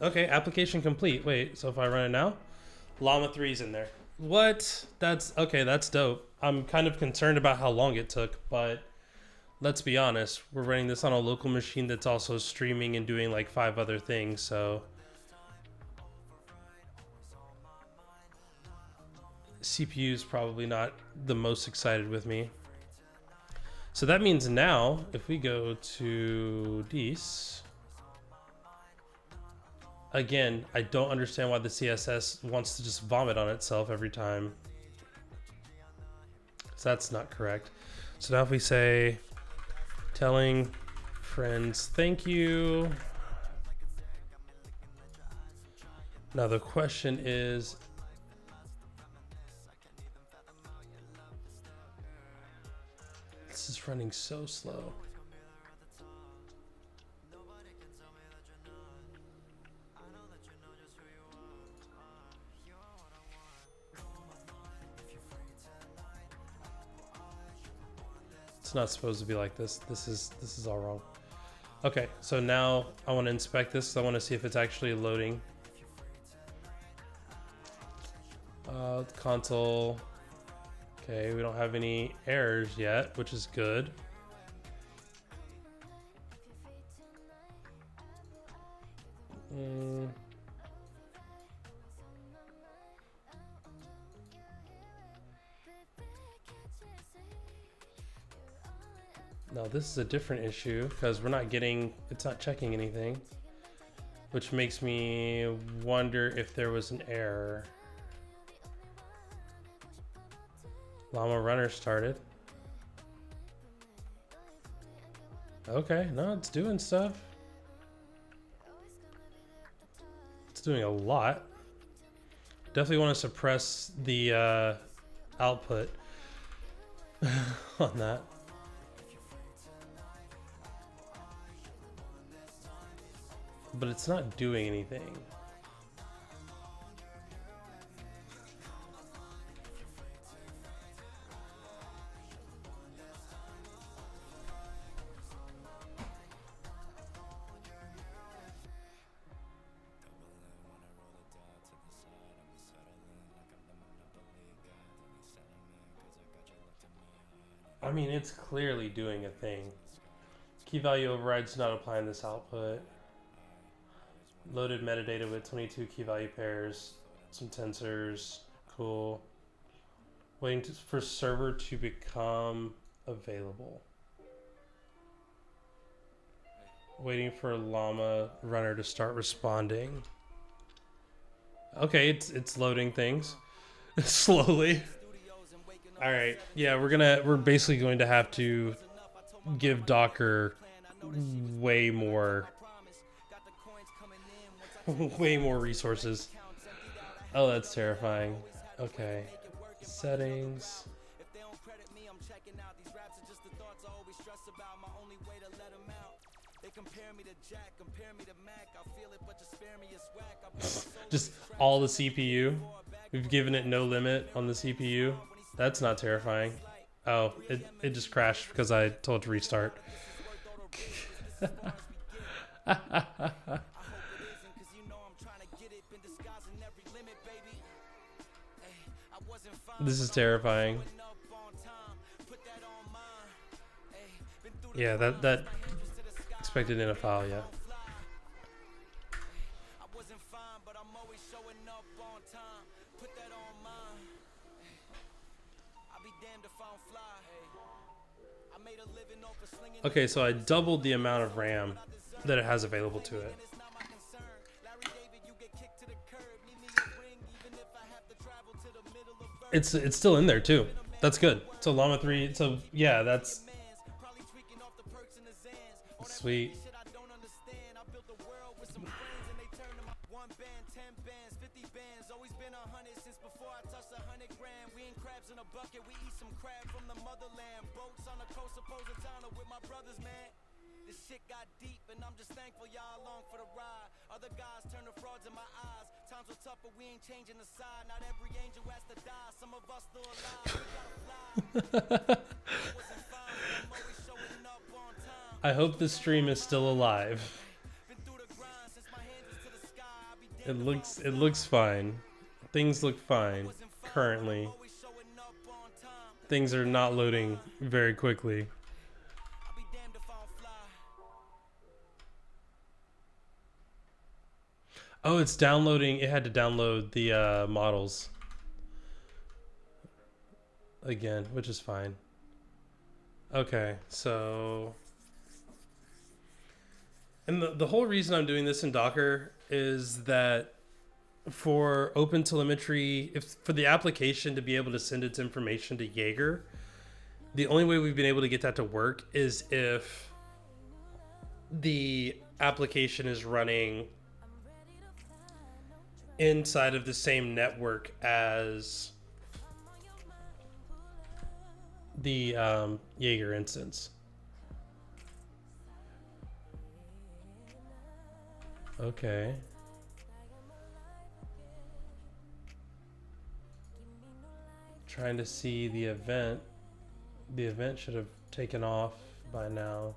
Speaker 1: Okay, application complete. Wait, so if I run it now, Llama 3's in there. What? That's okay, that's dope. I'm kind of concerned about how long it took, but let's be honest, we're running this on a local machine that's also streaming and doing like 5 other things, so CPU is probably not the most excited with me. So that means now, if we go to this, again, I don't understand why the CSS wants to just vomit on itself every time. So that's not correct. So now if we say, telling friends thank you. Now the question is, this is running so slow. It's not supposed to be like this. This is all wrong. Okay, so now I want to inspect this. I want to see if it's actually loading. Console. Okay, we don't have any errors yet, which is good. No, this is a different issue because we're not getting, it's not checking anything, which makes me wonder if there was an error. Llama runner started. Okay, no, it's doing stuff. It's doing a lot. Definitely want to suppress the output on that. But it's not doing anything. I mean, it's clearly doing a thing. Key value overrides not applying this output. Loaded metadata with 22 key value pairs, some tensors, cool. Waiting for server to become available. Waiting for Llama runner to start responding. Okay, it's loading things slowly. All right, yeah, we're basically going to have to give Docker way more resources. Oh, that's terrifying. Okay, settings. Just all the CPU. We've given it no limit on the CPU. That's not terrifying. Oh, it just crashed because I told it to restart. This is terrifying. Yeah, that expected in a file, yeah. Okay, so I doubled the amount of RAM that it has available to it. It's still in there too. That's good. So Llama 3, so yeah, that's sweet. I hope the stream is still alive. It looks fine. Things look fine currently. Things are not loading very quickly. Oh, it's downloading. It had to download the models again, which is fine. Okay, so... And the whole reason I'm doing this in Docker is that for opentelemetry, if for the application to be able to send its information to Jaeger, the only way we've been able to get that to work is if the application is running inside of the same network as the Jaeger instance. Okay. Trying to see the event. The event should have taken off by now.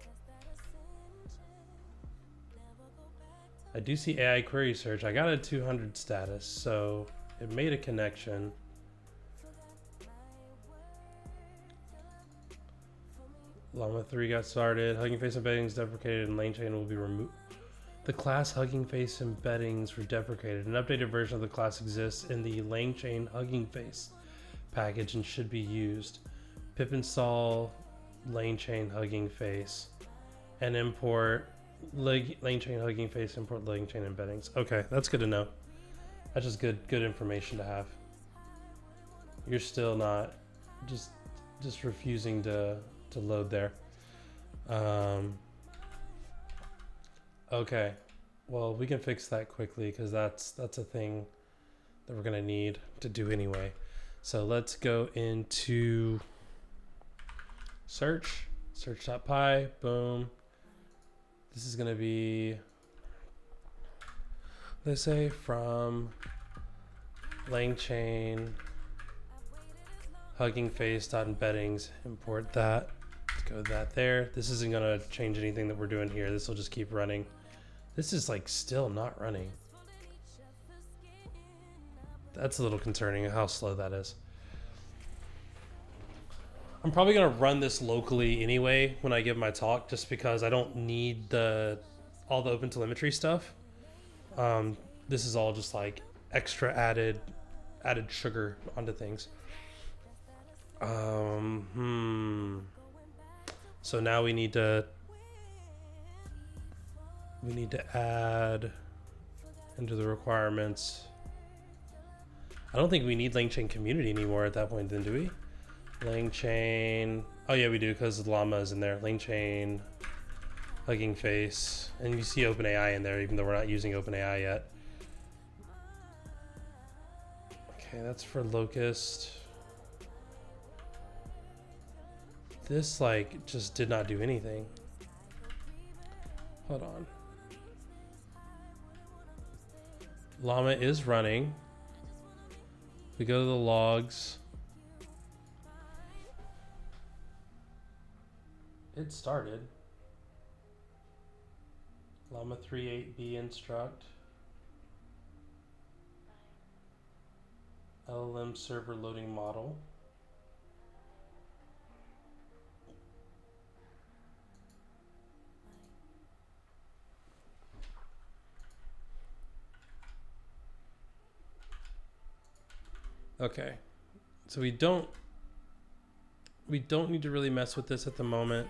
Speaker 1: I do see AI query search. I got a 200 status, so it made a connection. Llama 3 got started. Hugging Face embeddings deprecated and lane chain will be removed. The class Hugging Face embeddings were deprecated. An updated version of the class exists in the lane chain Hugging Face package and should be used. Pip install lane chain Hugging Face and import lane chain Hugging Face, import lane chain embeddings. Okay, that's good to know. That's just good information to have. You're still not just refusing to load there. Okay, well, we can fix that quickly because that's a thing that we're gonna need to do anyway. So let's go into search.py, boom. This is gonna be, let's say from lane chain Hugging Face.embeddings, import that. Let's go with that there. This isn't gonna change anything that we're doing here. This will just keep running. This is like still not running. That's a little concerning how slow that is. I'm probably gonna run this locally anyway when I give my talk, just because I don't need all the opentelemetry stuff. This is all just like extra added sugar onto things. So now we need to add into the requirements. I don't think we need lane chain community anymore at that point then, do we? Lane chain, oh yeah we do, because llama is in there. Lane chain Hugging Face, and you see OpenAI in there even though we're not using OpenAI yet. Okay, that's for Locust. This like just did not do anything. Hold on. Llama is running. We go to the logs. It started. Llama 3.8b instruct. LLM server loading model. Okay, so we don't need to really mess with this at the moment.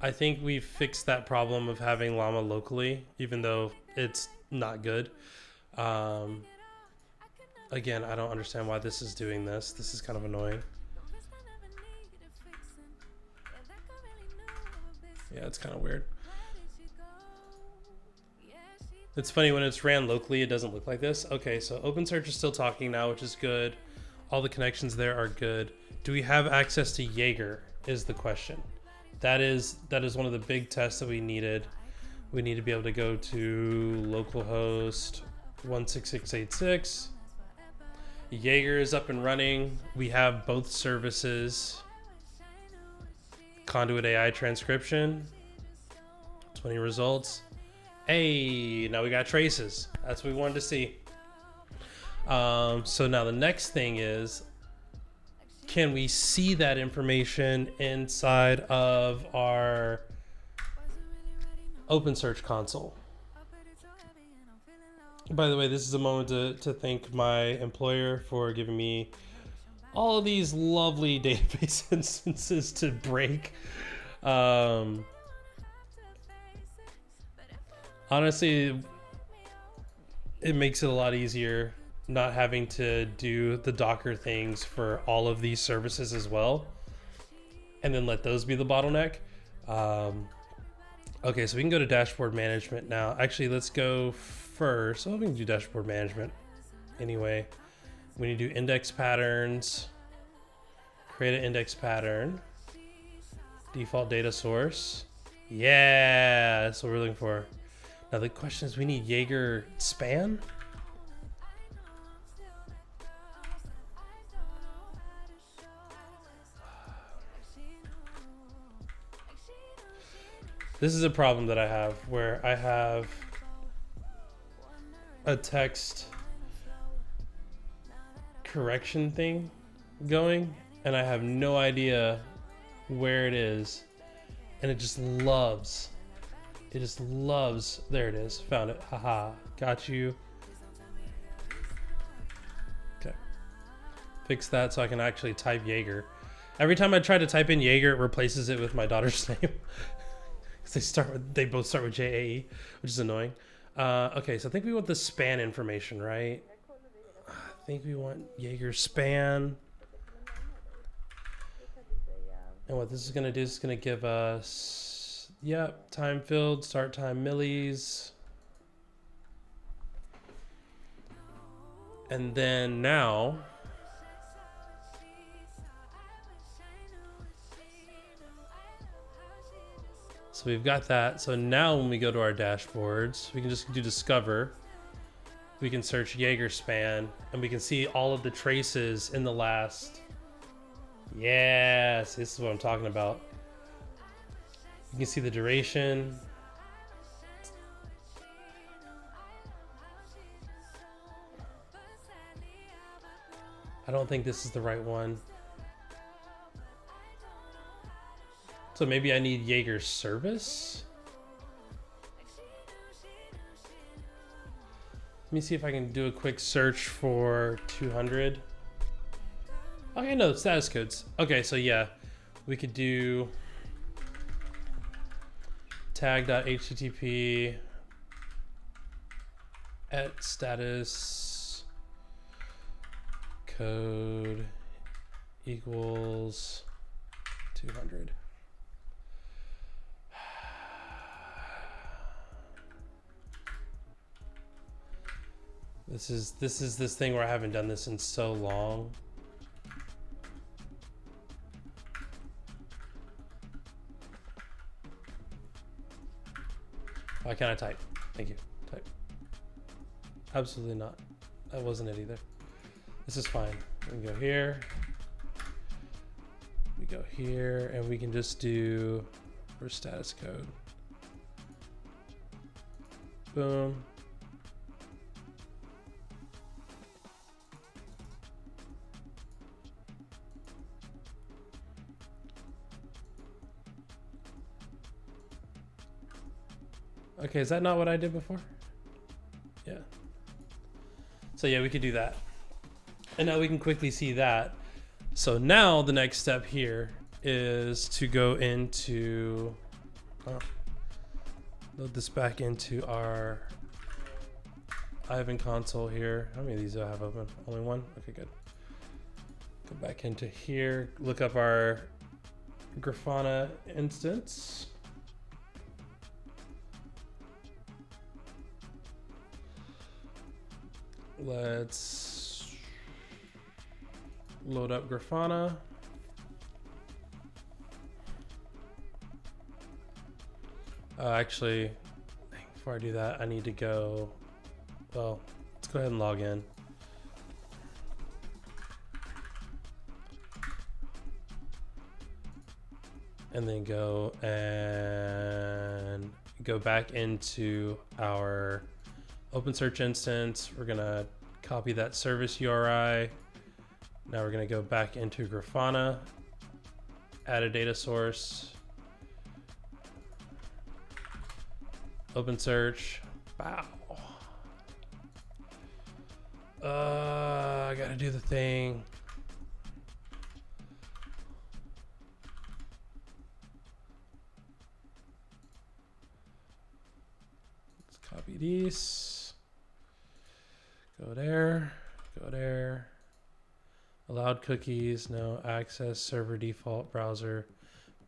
Speaker 1: I think we've fixed that problem of having llama locally, even though it's not good. Again, I don't understand why this is doing this. This is kind of annoying. Yeah, it's kind of weird. It's funny when it's ran locally, it doesn't look like this. Okay, so OpenSearch is still talking now, which is good. All the connections there are good. Do we have access to Jaeger is the question. That is one of the big tests that we needed. We need to be able to go to localhost 16686. Jaeger is up and running. We have both services. Conduit AI transcription. 20 results. Hey, now we got traces. That's what we wanted to see. So now the next thing is, can we see that information inside of our OpenSearch console? By the way, this is a moment to thank my employer for giving me all of these lovely database instances to break. Honestly, it makes it a lot easier not having to do the Docker things for all of these services as well, and then let those be the bottleneck. Okay, so we can go to dashboard management now. Actually, let's go first. Oh, we can do dashboard management anyway. We need to do index patterns, create an index pattern, default data source. Yeah, that's what we're looking for. Now the question is, we need Jaeger span. This is a problem that I have where I have a text correction thing going and I have no idea where it is, and it just loves, there it is, found it, haha, got you. Okay, fix that so I can actually type Jaeger. Every time I try to type in Jaeger, it replaces it with my daughter's name. They both start with JAE, which is annoying. Okay, so I think we want the span information, right? I think we want Jaeger span. And what this is gonna do is gonna give us, yep, time filled, start time millis. And then now, so we've got that. So now when we go to our dashboards, we can just do discover. We can search Jaeger span and we can see all of the traces in the last. Yes, this is what I'm talking about. You can see the duration. I don't think this is the right one. So maybe I need Jaeger service. Let me see if I can do a quick search for 200. Okay, no, status codes. Okay, so yeah, we could do tag.http at status code equals 200. This is this thing where I haven't done this in so long. Why can't I type? Thank you. Type. Absolutely not. That wasn't it either. This is fine. We can go here. We go here, and we can just do for status code. Boom. Okay, is that not what I did before? Yeah. So yeah, we could do that. And now we can quickly see that. So now the next step here is to go into, load this back into our Ivan console here. How many of these do I have open? Only one? Okay, good. Go back into here, look up our Grafana instance. Let's load up Grafana. Actually, before I do that, I need to go, well, let's go ahead and log in. And then go back into our OpenSearch instance. We're gonna copy that service URI. Now we're gonna go back into Grafana, add a data source, OpenSearch. Wow. I gotta do the thing. Let's copy these. Go there. Go there. Allowed cookies. No access. Server default browser.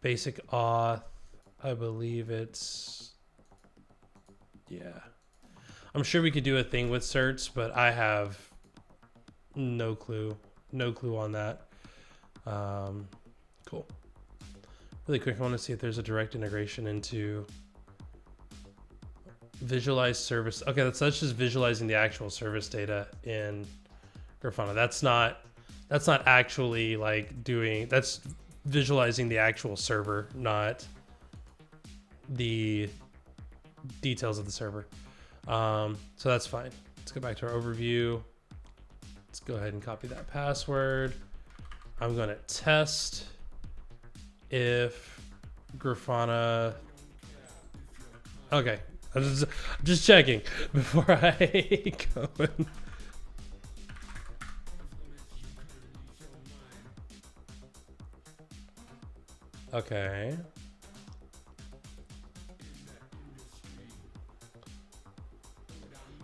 Speaker 1: Basic auth. I believe it's. Yeah. I'm sure we could do a thing with certs, but I have no clue. No clue on that. Cool. Really quick, I want to see if there's a direct integration into visualize service. Okay, that's just visualizing the actual service data in Grafana. That's not actually like doing, that's visualizing the actual server, not the details of the server. So that's fine. Let's go back to our overview. Let's go ahead and copy that password. I'm going to test if Grafana. Okay, I'm just checking before I go in. Okay.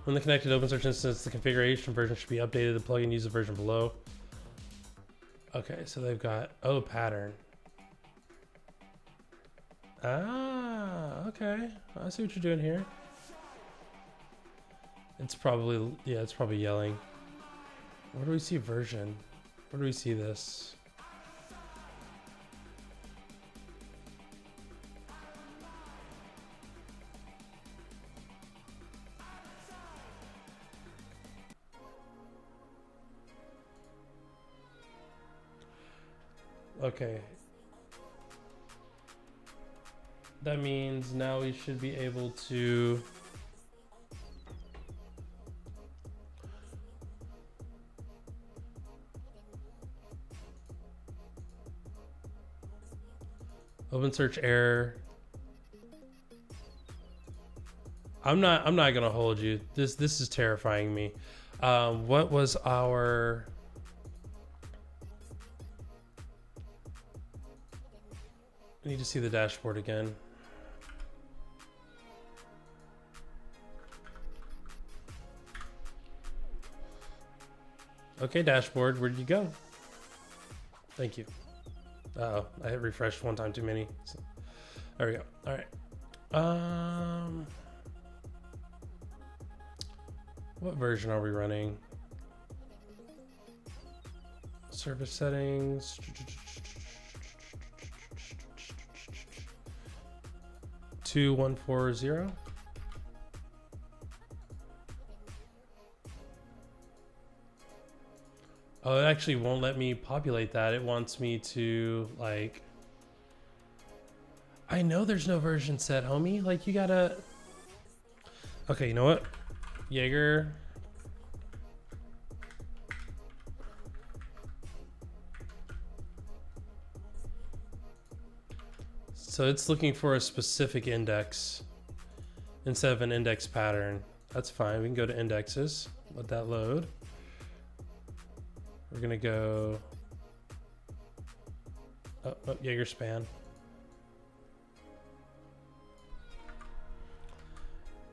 Speaker 1: When the connected OpenSearch instance, the configuration version should be updated. The plugin uses the version below. Okay, so they've got pattern. Ah, okay. I see what you're doing here. It's probably, yeah, it's probably yelling. Where do we see version? Where do we see this? Okay. That means now we should be able to OpenSearch error. I'm not gonna hold you. This is terrifying me. What was our I need to see the dashboard again. Okay, dashboard, where'd you go? Thank you. Uh-oh, I hit refresh one time too many. So, there we go. All right. What version are we running? Service settings. 2140. Oh, it actually won't let me populate that. It wants me to like. I know there's no version set, homie. Like you gotta. Okay, you know what? Jaeger. So it's looking for a specific index instead of an index pattern. That's fine. We can go to indexes. Let that load. We're gonna go. Oh, Jaeger span.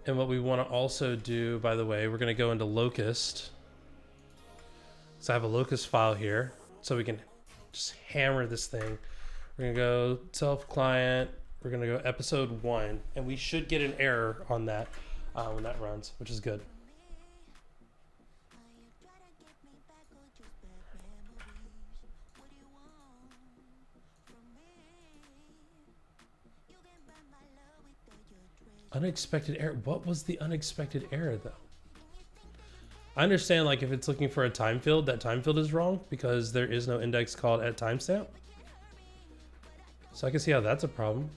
Speaker 1: And what we want to also do, by the way, we're gonna go into locust. So I have a locust file here, so we can just hammer this thing. We're gonna go self client. We're gonna go episode 1, and we should get an error on that when that runs, which is good. Unexpected error. What was the unexpected error though? I understand like if it's looking for a time field, that time field is wrong because there is no index called at timestamp. So I can see how that's a problem.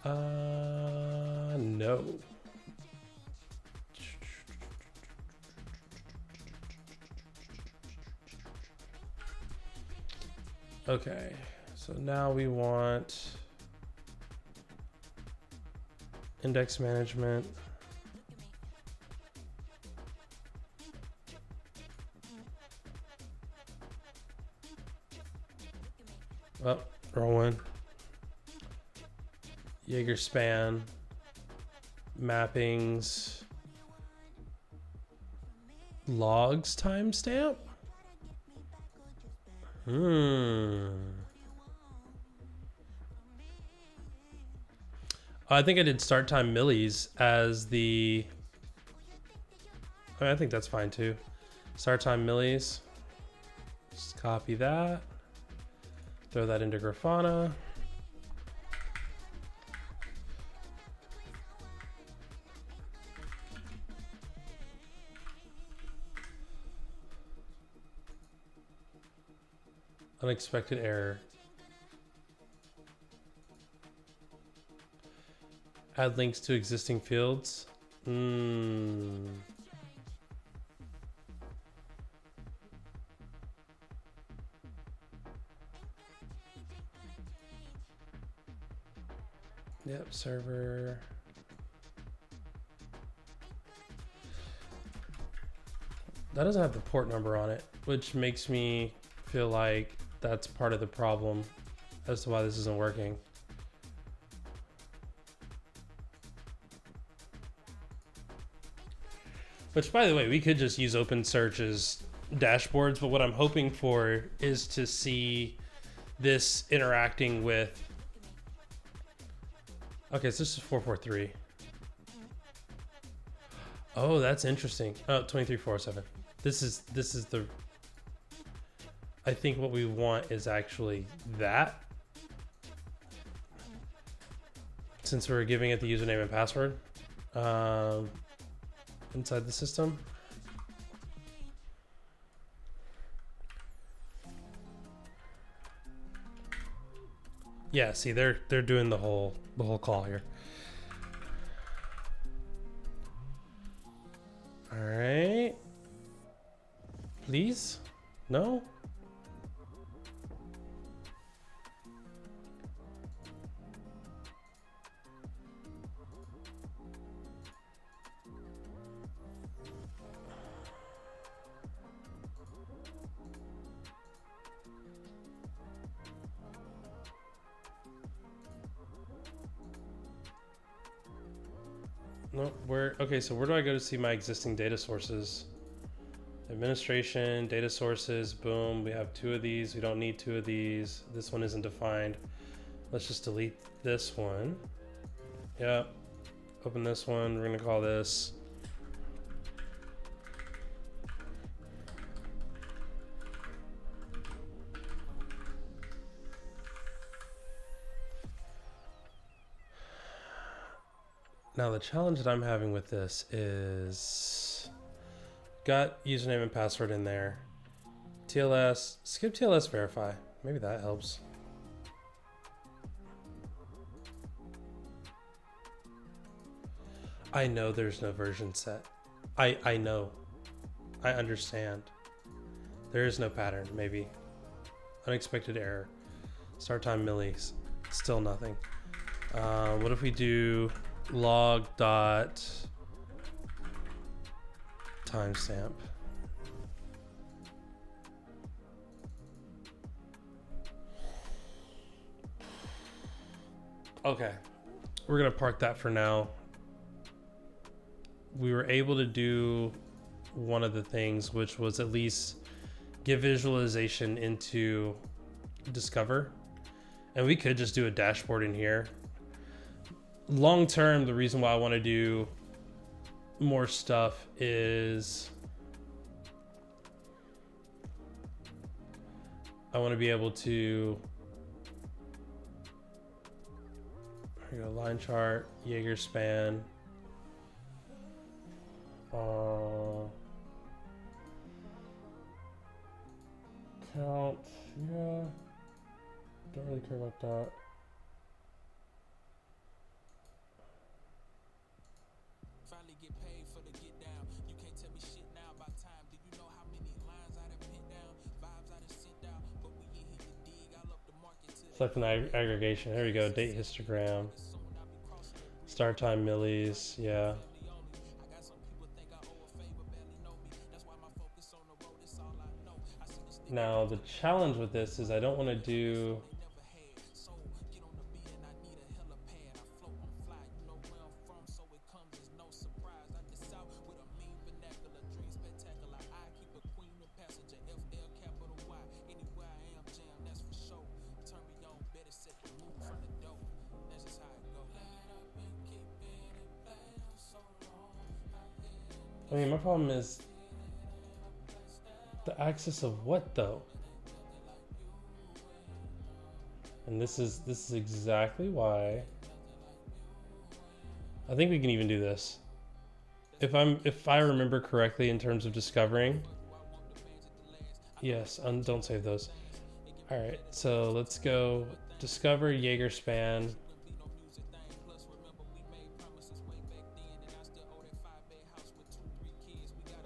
Speaker 1: No. Okay, so now we want index management. Oh, wrong one. Jaeger span. Mappings. Logs timestamp? I think I did start time millis as the... I think that's fine too. Start time millis. Just copy that. Throw that into Grafana. Unexpected error. Add links to existing fields. Yep, server. That doesn't have the port number on it, which makes me feel like that's part of the problem as to why this isn't working. Which, by the way, we could just use OpenSearch as dashboards, but what I'm hoping for is to see this interacting with... Okay, so this is 443. Oh, that's interesting. Oh, 23407. This is the... I think what we want is actually that. Since we're giving it the username and password. Inside the system. Yeah, see, they're doing the whole call here. All right. Please? No? No, okay, so where do I go to see my existing data sources? Administration, data sources, boom. We have 2 of these. We don't need 2 of these. This one isn't defined. Let's just delete this one. Yep. Open this one. We're gonna call this. Now the challenge that I'm having with this is got username and password in there. TLS, skip TLS verify. Maybe that helps. I know there's no version set. I know. I understand. There is no pattern, maybe. Unexpected error. Start time millis. Still nothing. What if we do log dot timestamp? Okay, we're gonna park that for now. We were able to do one of the things, which was at least give visualization into Discover, and we could just do a dashboard in here. Long term, the reason why I want to do more stuff is I want to be able to, here we go, line chart, Jaeger span, count, yeah, don't really care about that.
Speaker 3: Finally get paid for the get down. You can't tell me shit now about time. Do you know how many lines I done put down? Vibes I done sent out, but we ain't hit the dig. I love the market till
Speaker 1: Select an aggregation. There we go. Date histogram. Start time millis. Yeah.
Speaker 3: I got some people think I owe a favor, barely know me. That's why my focus on the road is all I know. I see the stick
Speaker 1: Now the challenge with this is I don't want to do.
Speaker 3: they never
Speaker 1: I mean, my problem is the axis of what though? And this is exactly why I think we can even do this. If I remember correctly in terms of discovering. Yes, don't save those. All right, so let's go discover Jaeger span.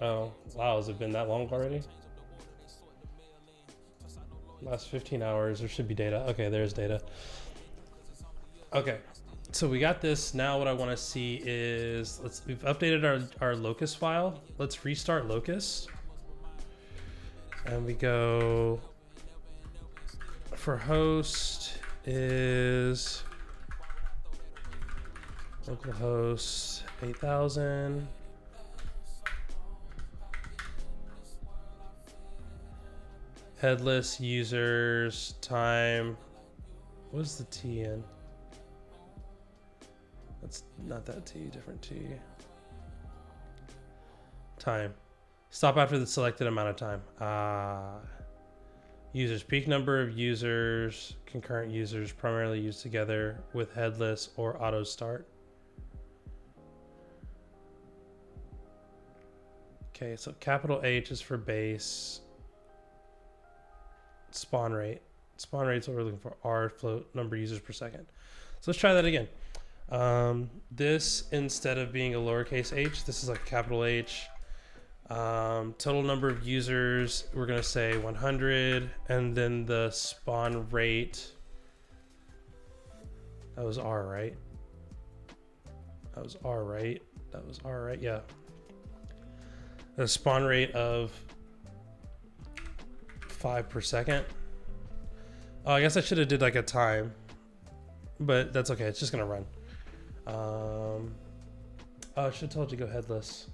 Speaker 1: Oh, wow, has it been that long already? Last 15 hours, there should be data. Okay, there's data. Okay, so we got this. Now what I want to see is, we've updated our locus file. Let's restart locus. And we go, for host is localhost 8000. Headless users time. What is the T in? That's not that T, different T. Time. Stop after the selected amount of time. Users. Peak number of users, concurrent users primarily used together with headless or auto start. Okay, so capital H is for base. Spawn rate. Spawn rate's what we're looking for. R float number of users per second. So let's try that again. This, instead of being a lowercase h, this is like capital H. Total number of users, we're going to say 100. And then the spawn rate. That was R, right? That was R, right? That was R, right? Yeah. The spawn rate of 5 per second. Oh, I guess I should have did like a time, but that's okay. It's just gonna run. Oh, I should have told you to go headless.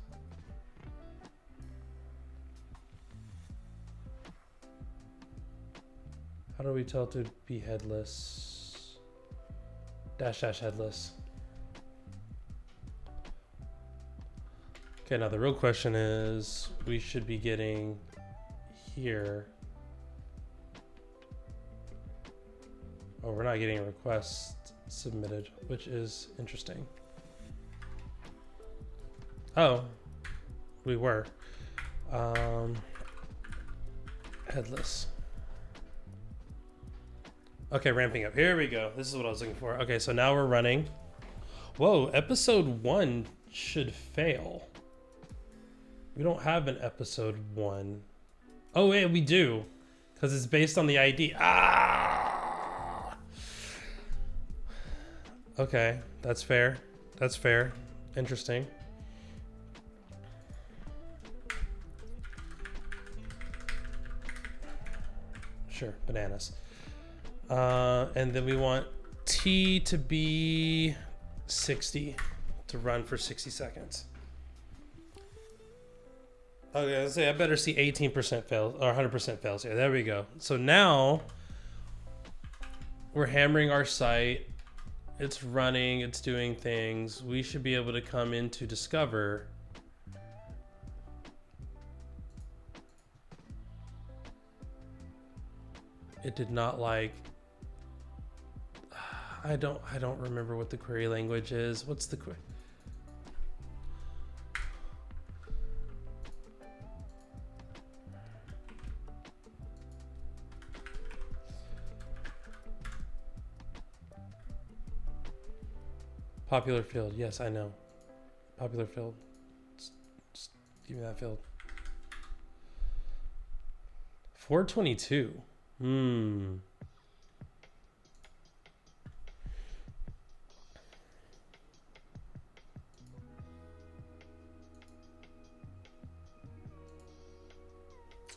Speaker 1: How do we tell it to be headless? Dash dash headless. Okay, now the real question is, we should be getting here. Oh, we're not getting a request submitted, which is interesting. Oh, we were. Headless. Okay, ramping up. Here we go. This is what I was looking for. Okay, so now we're running. Whoa, episode 1 should fail. We don't have an episode 1. Oh, wait, we do. Because it's based on the ID. Ah! Okay, that's fair. That's fair. Interesting. Sure, bananas. And then we want T to be 60 to run for 60 seconds. Okay, let's say I better see 18% fails or 100% fails here. There we go. So now we're hammering our site. It's running, it's doing things. We should be able to come into Discover. It did not like, I don't remember what the query language is. What's the query? Popular field. Yes, I know. Popular field. Just give me that field. 422.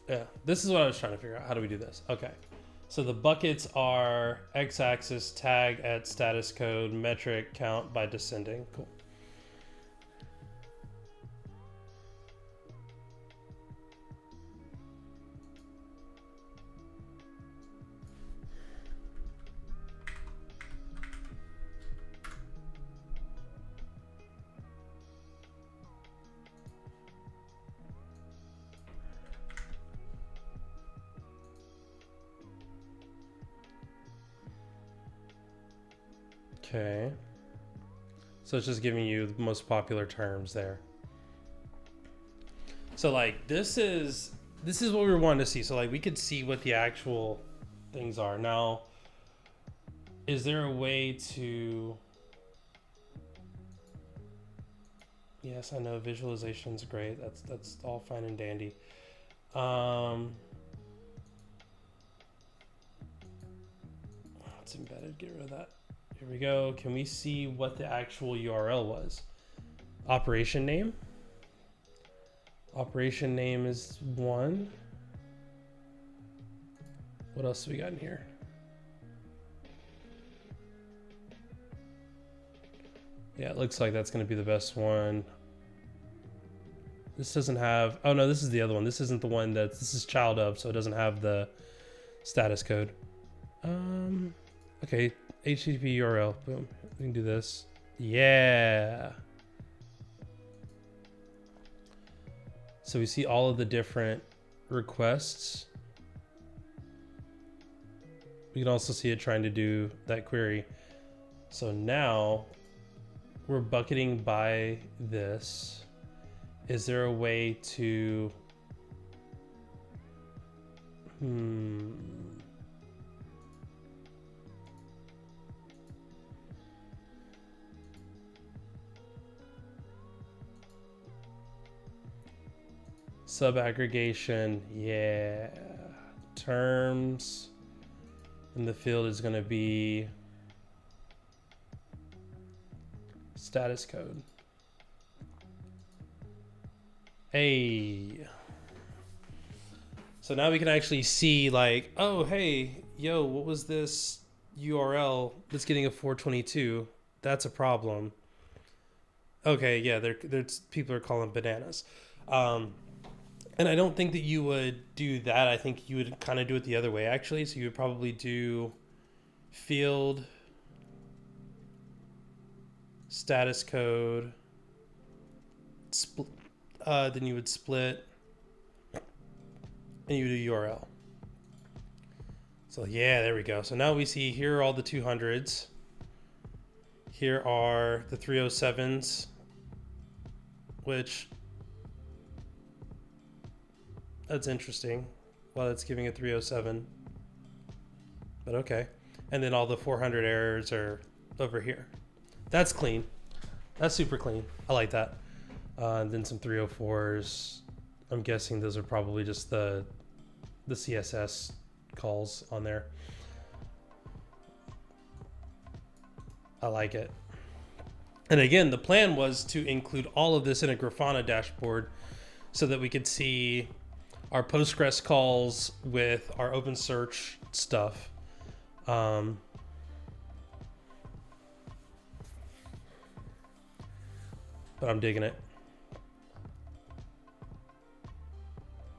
Speaker 1: Yeah, this is what I was trying to figure out. How do we do this? Okay. So the buckets are x-axis tag at status code metric count by descending. Cool. Okay. So it's just giving you the most popular terms there. So like this is what we were wanting to see. So like we could see what the actual things are. Now, is there a way to... Yes, I know visualization's great. That's all fine and dandy. It's embedded. Get rid of that. Here we go. Can we see what the actual URL was? Operation name. Operation name is 1. What else do we got in here? Yeah, it looks like that's going to be the best one. This doesn't have... Oh, no, this is the other one. This isn't the one that's... This is child of, so it doesn't have the status code. Okay, HTTP URL. Boom. We can do this. Yeah. So we see all of the different requests. We can also see it trying to do that query. So now we're bucketing by this. Is there a way to... Sub-aggregation, yeah. Terms. And the field is going to be status code. Hey. So now we can actually see like, oh, hey, yo, what was this URL that's getting a 422? That's a problem. Okay, yeah, there's people are calling bananas. And I don't think that you would do that. I think you would kind of do it the other way, actually. So you would probably do field, status code, then you would split, and you would do URL. So yeah, there we go. So now we see here are all the 200s. Here are the 307s, which... That's interesting. Well, it's giving a 307. But okay. And then all the 400 errors are over here. That's clean. That's super clean. I like that. And then some 304s. I'm guessing those are probably just the CSS calls on there. I like it. And again, the plan was to include all of this in a Grafana dashboard so that we could see our Postgres calls with our OpenSearch stuff. But I'm digging it.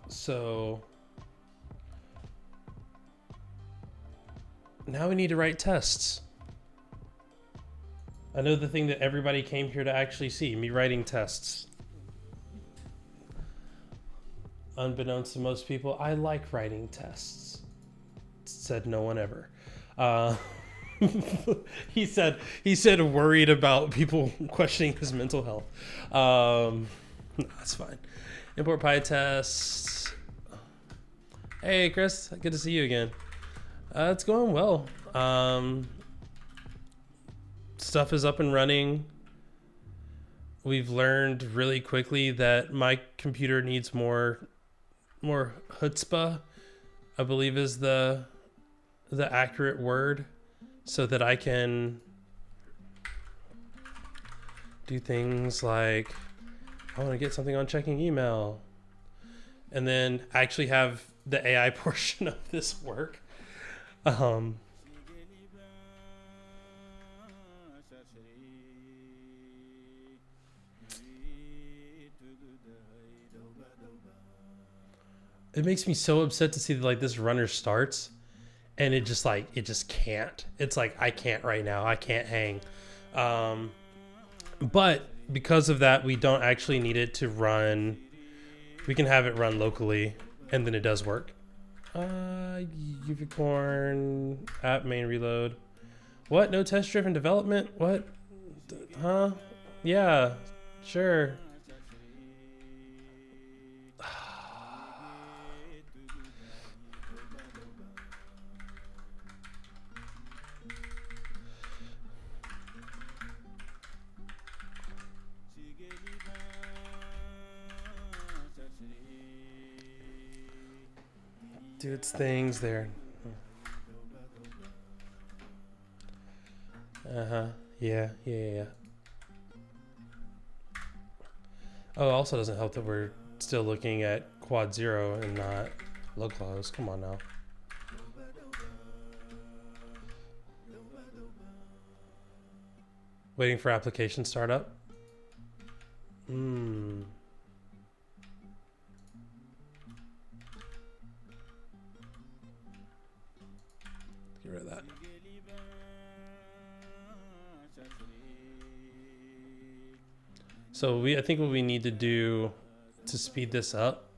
Speaker 1: So now we need to write tests. I know the thing that everybody came here to actually see, me writing tests. Unbeknownst to most people, I like writing tests. Said no one ever. He said worried about people questioning his mental health. No, that's fine. Import PyTest. Hey Chris, good to see you again. It's going well. Stuff is up and running. We've learned really quickly that my computer needs more chutzpah, I believe is the accurate word, so that I can do things like I want to get something on checking email and then actually have the AI portion of this work. It makes me so upset to see that like this runner starts and it just can't. It's like, I can't right now. I can't hang. But because of that, we don't actually need it to run. We can have it run locally and then it does work. Unicorn app main reload. What? No test-driven development? What? Huh? Yeah, sure. Do its things there. Uh-huh. Yeah. Oh, it also doesn't help that we're still looking at quad 0 and not localhost. Come on now. Waiting for application startup. Get rid of that. So I think what we need to do to speed this up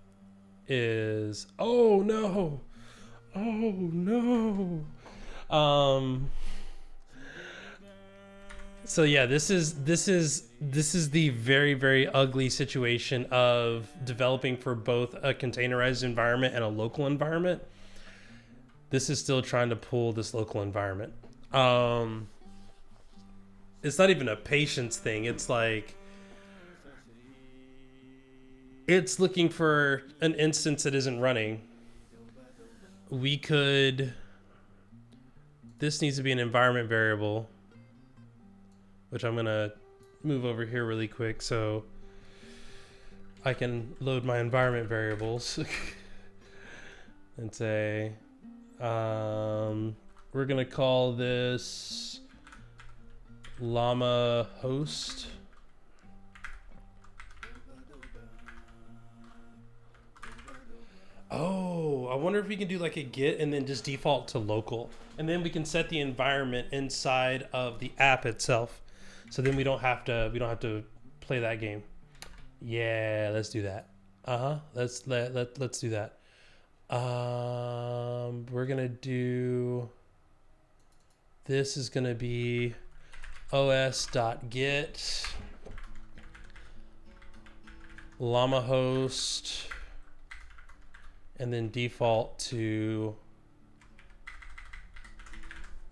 Speaker 1: is, oh no. So yeah, this is the very, very ugly situation of developing for both a containerized environment and a local environment. This is still trying to pull this local environment. It's not even a patience thing. It's like, it's looking for an instance that isn't running. This needs to be an environment variable, which I'm gonna move over here really quick so I can load my environment variables and say, we're gonna call this llama host. Oh, I wonder if we can do like a get and then just default to local, and then we can set the environment inside of the app itself. So then we don't have to play that game. Yeah, let's do that. Let's do that. We're gonna do. This is gonna be os.get llama host, and then default to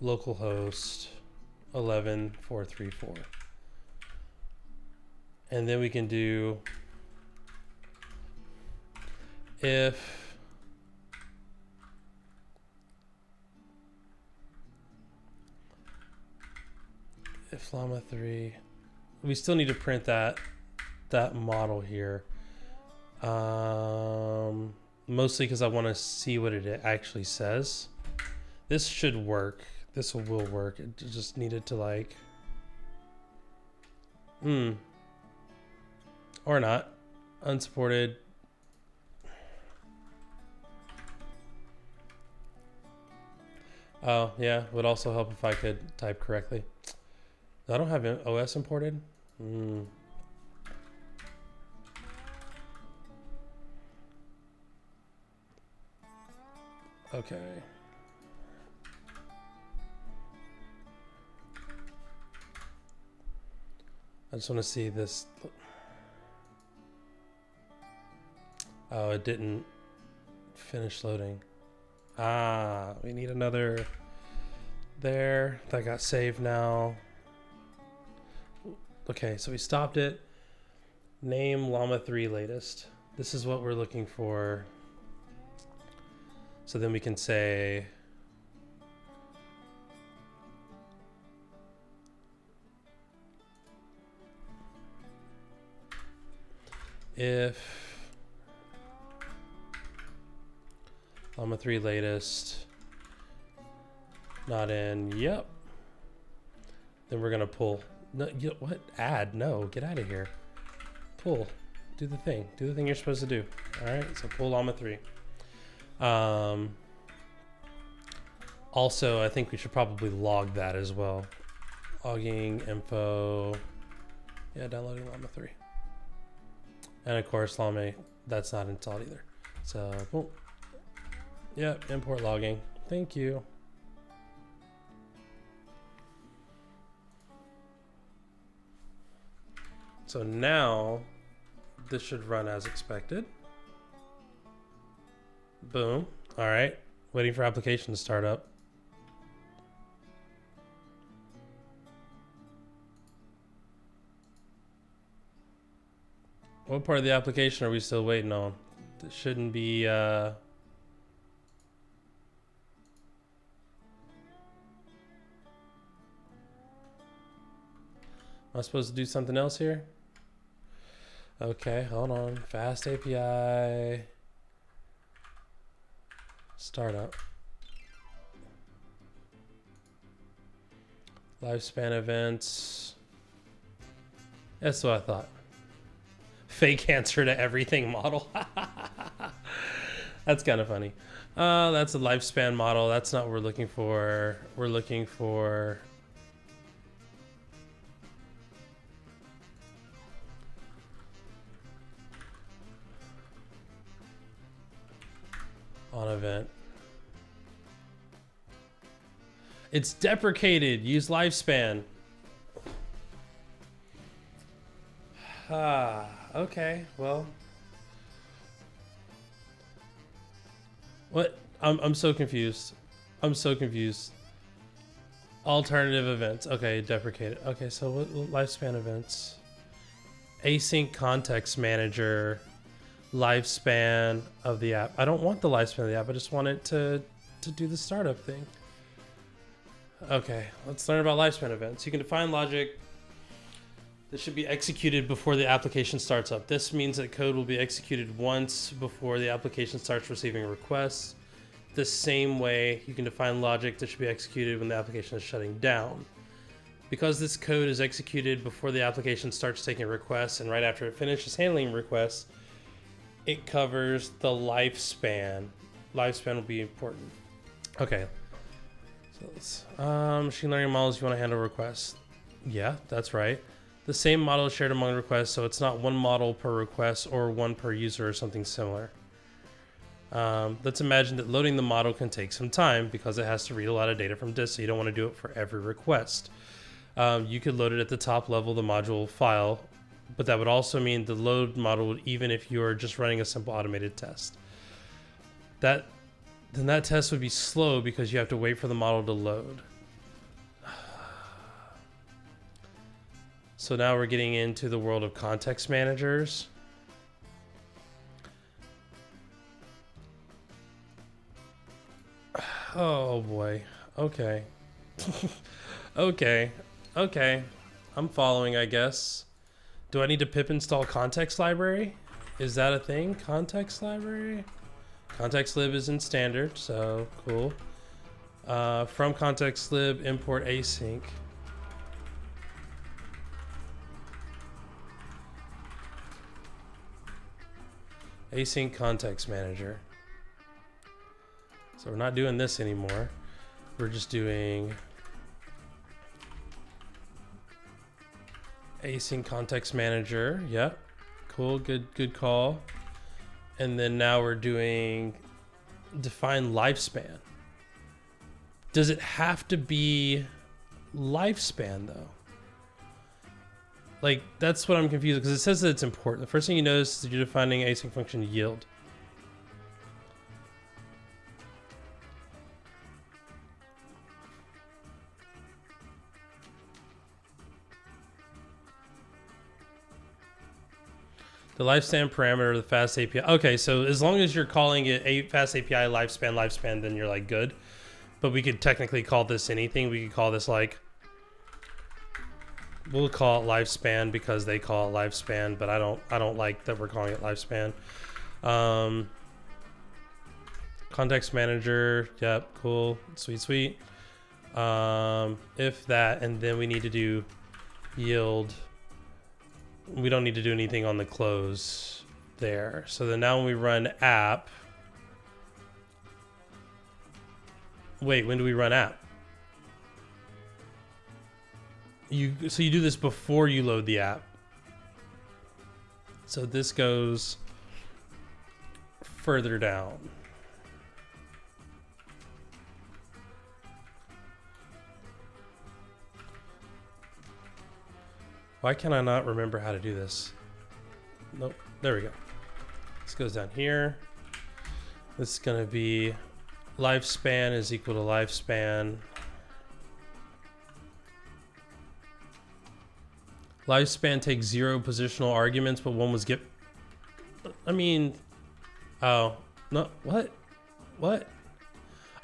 Speaker 1: localhost 11.434. And then we can do if llama 3, we still need to print that model here, mostly because I want to see what it actually says. This should work. This will work. It just needed to like or not. Unsupported. Oh yeah, would also help if I could type correctly. I don't have OS imported. Okay. I just want to see this. Oh, it didn't finish loading. We need another there. That got saved now. Okay, so we stopped it. Name llama 3 latest. This is what we're looking for. So then we can say if llama 3 latest not in, yep, then we're gonna pull. No, what? Add? No, get out of here. Pull. Do the thing you're supposed to do. All right, so pull llama 3. Also, I think we should probably log that as well. Logging info. Yeah, downloading llama 3. And of course, llama, that's not installed either. So, boom. Yep, import logging. Thank you. So now this should run as expected. Boom. All right. Waiting for application to start up. What part of the application are we still waiting on? This shouldn't be am I supposed to do something else here? Okay, hold on. Fast API. Startup. Lifespan events. That's what I thought. Fake answer to everything model. That's kind of funny. That's a lifespan model. That's not what we're looking for. We're looking for on event. It's deprecated. Use lifespan. Okay. Well, what? I'm so confused. I'm so confused. Alternative events. Okay, deprecated. Okay, so what lifespan events? Async context manager. Lifespan of the app. I don't want the lifespan of the app. I just want it to do the startup thing. Okay, let's learn about lifespan events. You can define logic that should be executed before the application starts up. This means that code will be executed once before the application starts receiving requests. The same way you can define logic that should be executed when the application is shutting down. Because this code is executed before the application starts taking requests and right after it finishes handling requests, it covers the lifespan. Lifespan will be important. Okay. So let's, machine learning models, you want to handle requests. Yeah, that's right. The same model is shared among requests, so it's not one model per request or one per user or something similar. Let's imagine that loading the model can take some time because it has to read a lot of data from disk, so you don't want to do it for every request. You could load it at the top level of the module file, but that would also mean the load model would, even if you're just running a simple automated test. Then that test would be slow because you have to wait for the model to load. So now we're getting into the world of context managers. Oh boy. Okay. Okay. I'm following, I guess. Do I need to pip install context library? Is that a thing? Context library? Context lib is in standard, so cool. From context lib, import async. Async context manager. So we're not doing this anymore. We're just doing async context manager. Yep. Cool. Good call. And then now we're doing define lifespan. Does it have to be lifespan though? Like, that's what I'm confused because it says that it's important. The first thing you notice is that you're defining async function yield. The lifespan parameter of the fast API. Okay, so as long as you're calling it a fast API lifespan, then you're like good. But we could technically call this anything. We could call this like, we'll call it lifespan because they call it lifespan, but I don't like that we're calling it lifespan. Context manager. Yep, cool. Sweet. If that, and then we need to do yield. We don't need to do anything on the close there. So then now when we run app. Wait, when do we run app? So you do this before you load the app. So this goes further down. Why can I not remember how to do this? Nope. There we go. This goes down here. This is going to be lifespan is equal to lifespan. Lifespan takes 0 positional arguments, but one was I mean, oh, no, what? What?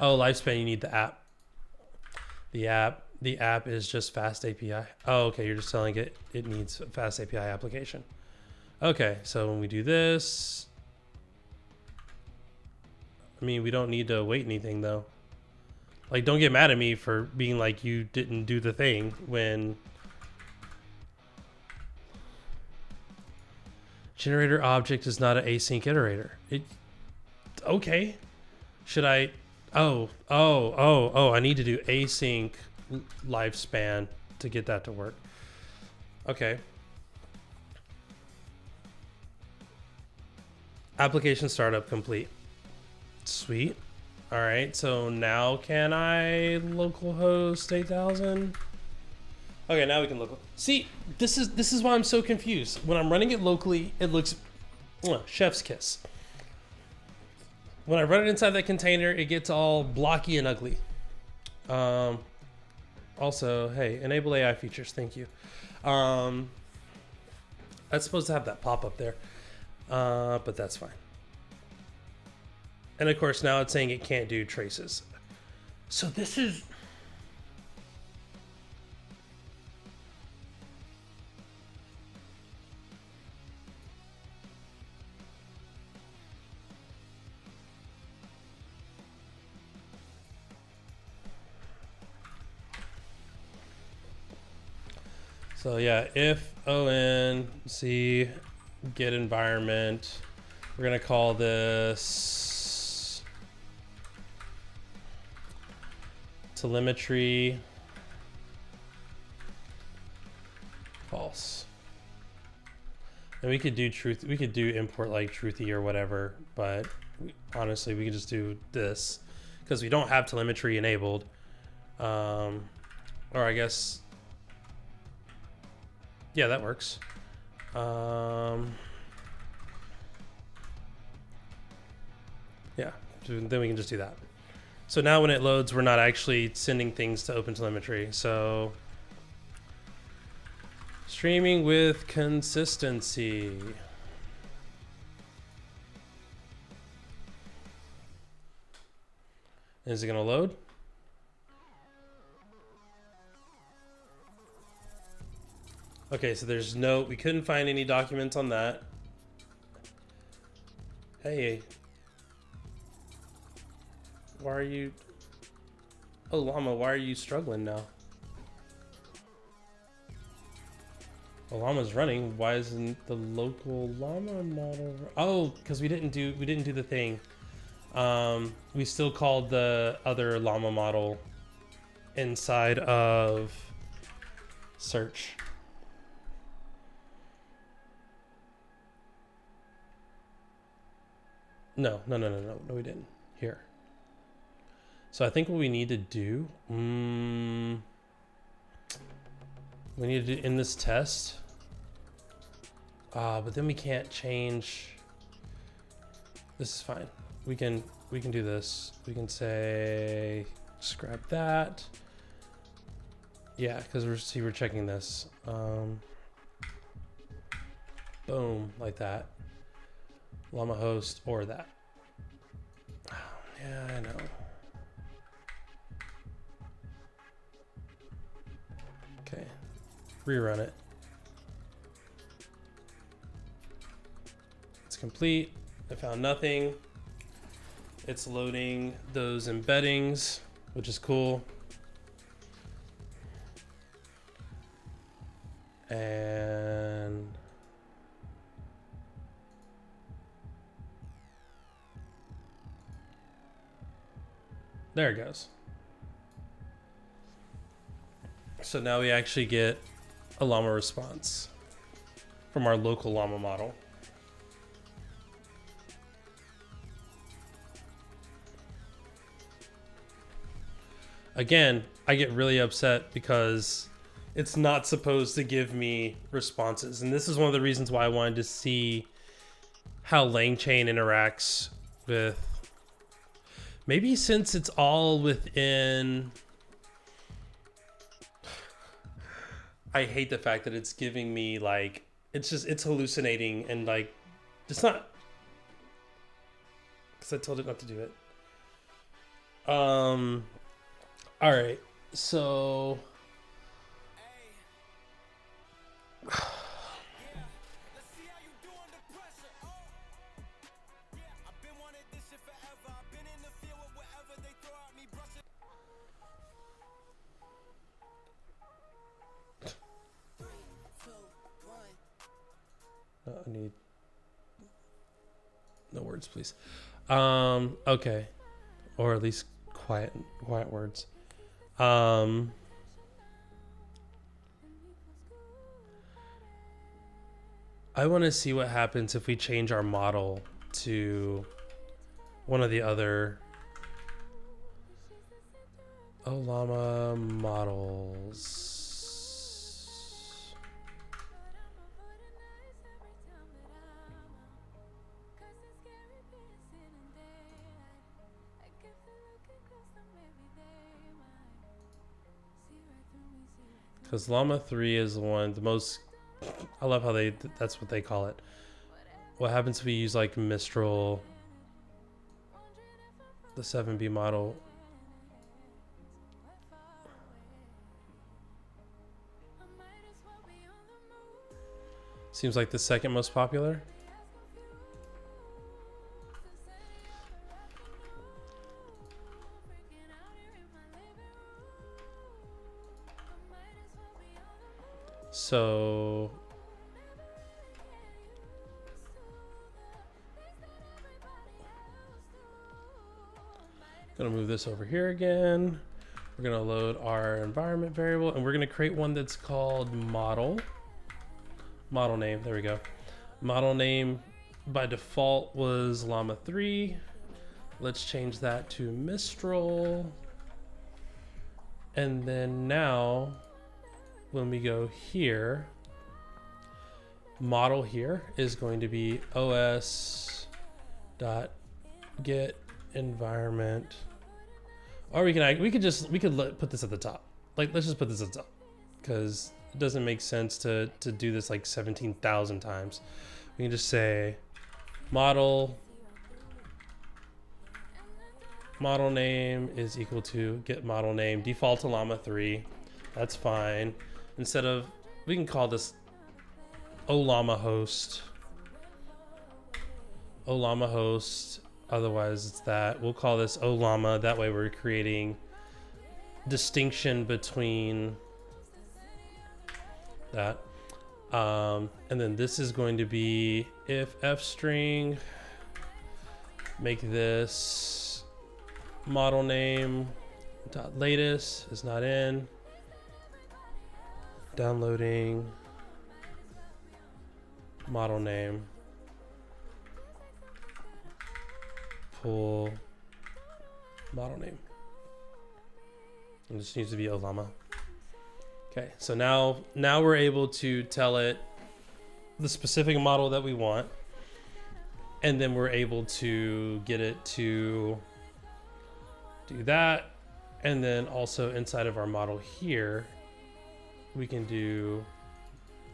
Speaker 1: Oh, lifespan, you need the app. The app is just fast API. Oh, okay, you're just telling it needs a fast API application. Okay, so when we do this, I mean, we don't need to wait anything though. Like, don't get mad at me for being like you didn't do the thing when generator object is not an async iterator. Okay. Should I? Oh, I need to do async lifespan to get that to work. Okay. Application startup complete. Sweet. All right. So now can I localhost 8000? Okay, now we can local. See, this is why I'm so confused. When I'm running it locally, it looks chef's kiss. When I run it inside that container, it gets all blocky and ugly. Also, hey, enable AI features. Thank you. That's supposed to have that pop up there, but that's fine. And of course, now it's saying it can't do traces. So this is. So yeah, if on c get environment, we're gonna call this telemetry false. And we could do truth. We could do import like truthy or whatever, but honestly, we can just do this because we don't have telemetry enabled. Or I guess. Yeah, that works. Yeah, then we can just do that. So now when it loads, we're not actually sending things to opentelemetry. So streaming with consistency. Is it gonna load? Okay, so there's we couldn't find any documents on that. Hey. Why are you... Oh, Llama, why are you struggling now? The Llama's running. Why isn't the local Llama model... Oh, because we didn't do the thing. We still called the other Llama model inside of search. No, we didn't. Here. So I think what we need to do, we need to do in this test. But then we can't change. This is fine. We can do this. We can say scrap that. Yeah, because we're checking this. Boom, like that. Llama host or that. Oh, yeah, I know. Okay, rerun it. It's complete. I found nothing. It's loading those embeddings, which is cool. And there it goes. So now we actually get a Llama response from our local Llama model. Again, I get really upset because it's not supposed to give me responses. And this is one of the reasons why I wanted to see how LangChain interacts with, maybe since it's all within, I hate the fact that it's giving me like, it's hallucinating and like, it's not, because I told it not to do it. All right, so I need no words, please. Okay, or at least quiet words. I want to see what happens if we change our model to one of the other Ollama models. Because Llama 3 is the most, I love how that's what they call it. What happens if we use like Mistral, the 7B model? Seems like the second most popular. So gonna move this over here again. We're gonna load our environment variable and we're gonna create one that's called model name. There we go. Model name by default was Llama 3. Let's change that to Mistral. And then now when we go here, model here is going to be os.get environment, or we could put this at the top. Like, let's just put this at the top because it doesn't make sense to do this like 17,000 times. We can just say model name is equal to get model name, default to Llama 3. That's fine. Instead of, we can call this Ollama host. Ollama host. Otherwise it's that. We'll call this Ollama. That way we're creating distinction between that. And then this is going to be if f string, make this model name dot latest is not in. Downloading model name, pull model name. It just needs to be Ollama. Okay, so now we're able to tell it the specific model that we want, and then we're able to get it to do that, and then also inside of our model here we can do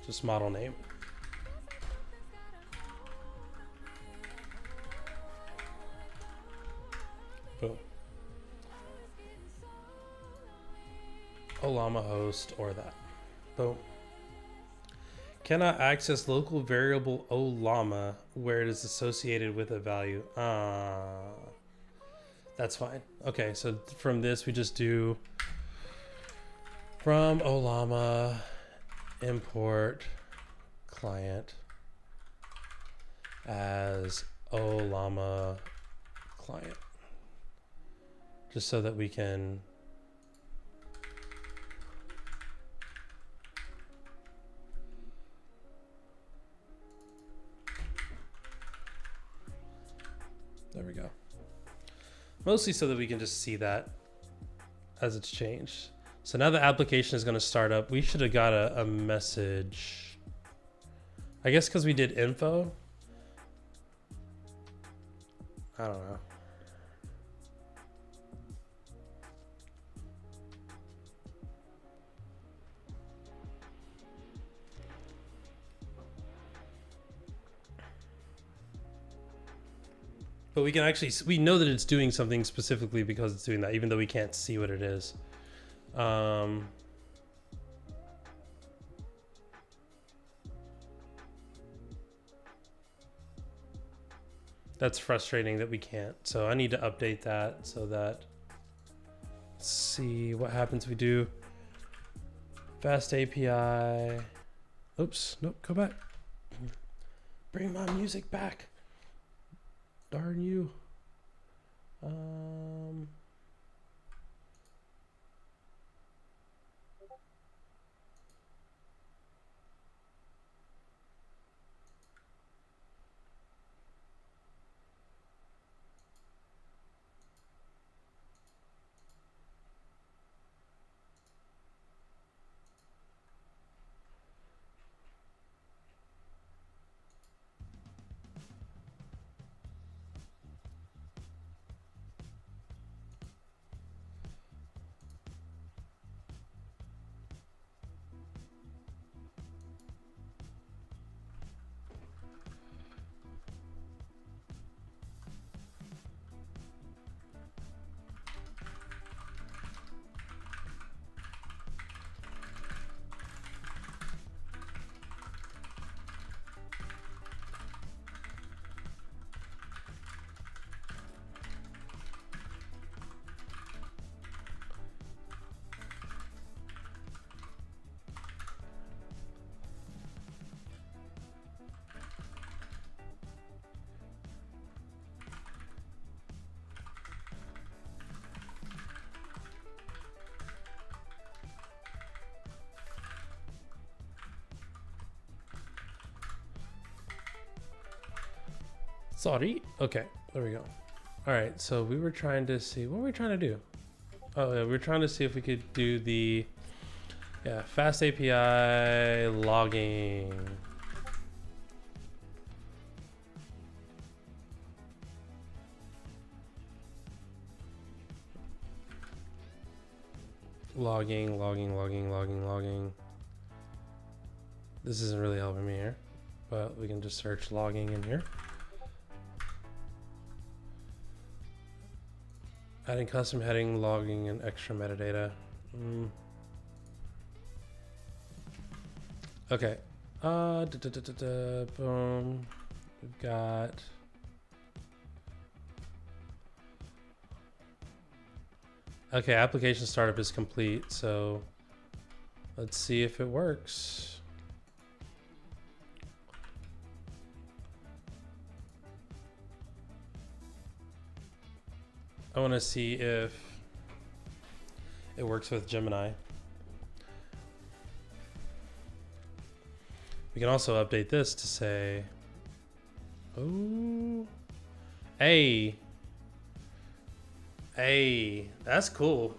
Speaker 1: just model name. Boom. Ollama host or that. Boom. Cannot access local variable Ollama where it is associated with a value. That's fine. Okay, so from this we just do from Ollama import client as Ollama client, just so that we can there we go. Mostly so that we can just see that as it's changed. So now the application is going to start up. We should have got a message. I guess because we did info. I don't know. But we can actually, we know that it's doing something specifically because it's doing that, even though we can't see what it is. That's frustrating that we can't. So I need to update that so that, let's see what happens if we do fast API. Oops, nope, go back. Bring my music back. Darn you. Sorry. Okay, there we go. All right, so we were trying to see, what were we trying to do? Oh yeah, we were trying to see if we could do the, yeah, fast API logging. Logging. This isn't really helping me here, but we can just search logging in here. Adding custom heading, logging, and extra metadata. Okay. Boom. We've got. Okay, application startup is complete, so let's see if it works. I want to see if it works with Gemini. We can also update this to say, oh, hey, that's cool.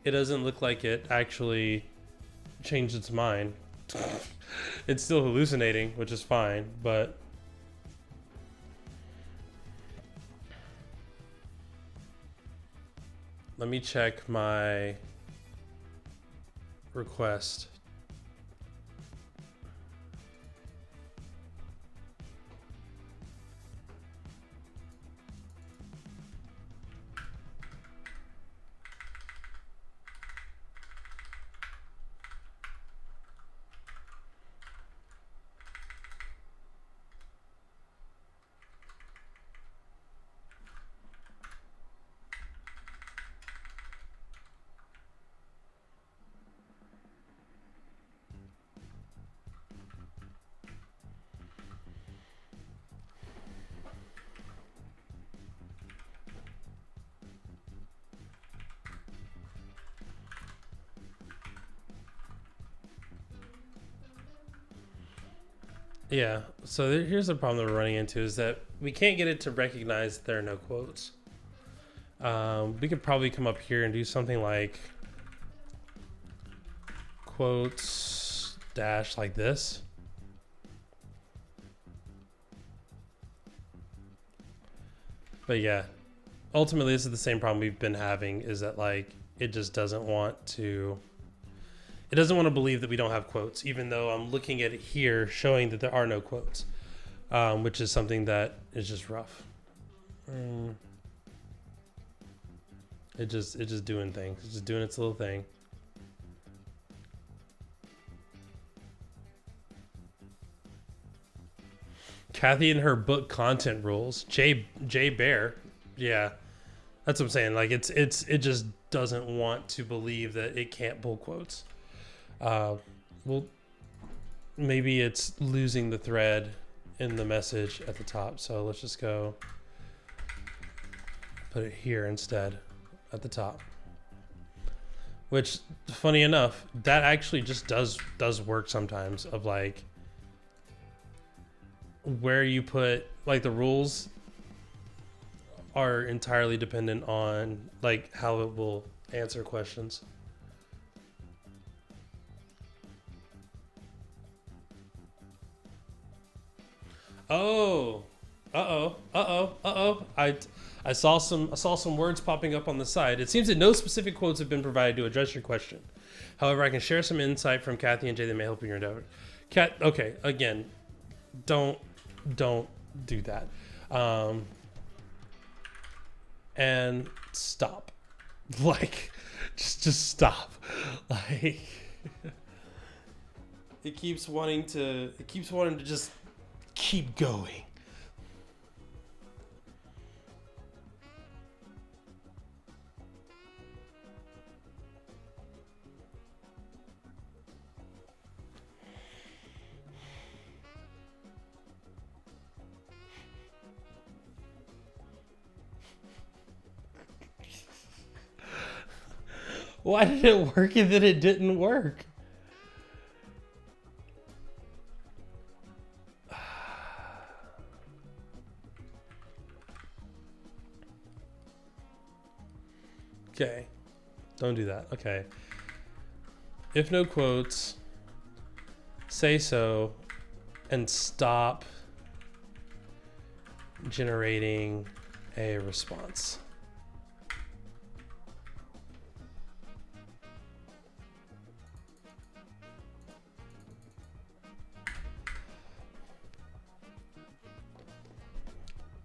Speaker 1: It doesn't look like it actually changed its mind. It's still hallucinating, which is fine, but let me check my request. Yeah, so here's the problem that we're running into is that we can't get it to recognize there are no quotes. We could probably come up here and do something like quotes dash like this. But yeah, ultimately this is the same problem we've been having, is that like it just doesn't want to believe that we don't have quotes, even though I'm looking at it here showing that there are no quotes, which is something that is just rough. It's just doing things. It's just doing its little thing. Kathy and her book content rules. Jay Bear. Yeah. That's what I'm saying. Like it just doesn't want to believe that it can't pull quotes. Well, maybe it's losing the thread in the message at the top. So let's just go put it here instead at the top. Which, funny enough, that actually just does work sometimes, of like where you put, like, the rules are entirely dependent on like how it will answer questions. Oh, I saw some words popping up on the side. It seems that no specific quotes have been provided to address your question. However, I can share some insight from Kathy and Jay that may help in your endeavor. Okay, again, don't do that. And stop. Like, just stop. Like, it keeps wanting to just keep going. Why did it work and then it didn't work? Okay. Don't do that. Okay. If no quotes, say so, and stop generating a response.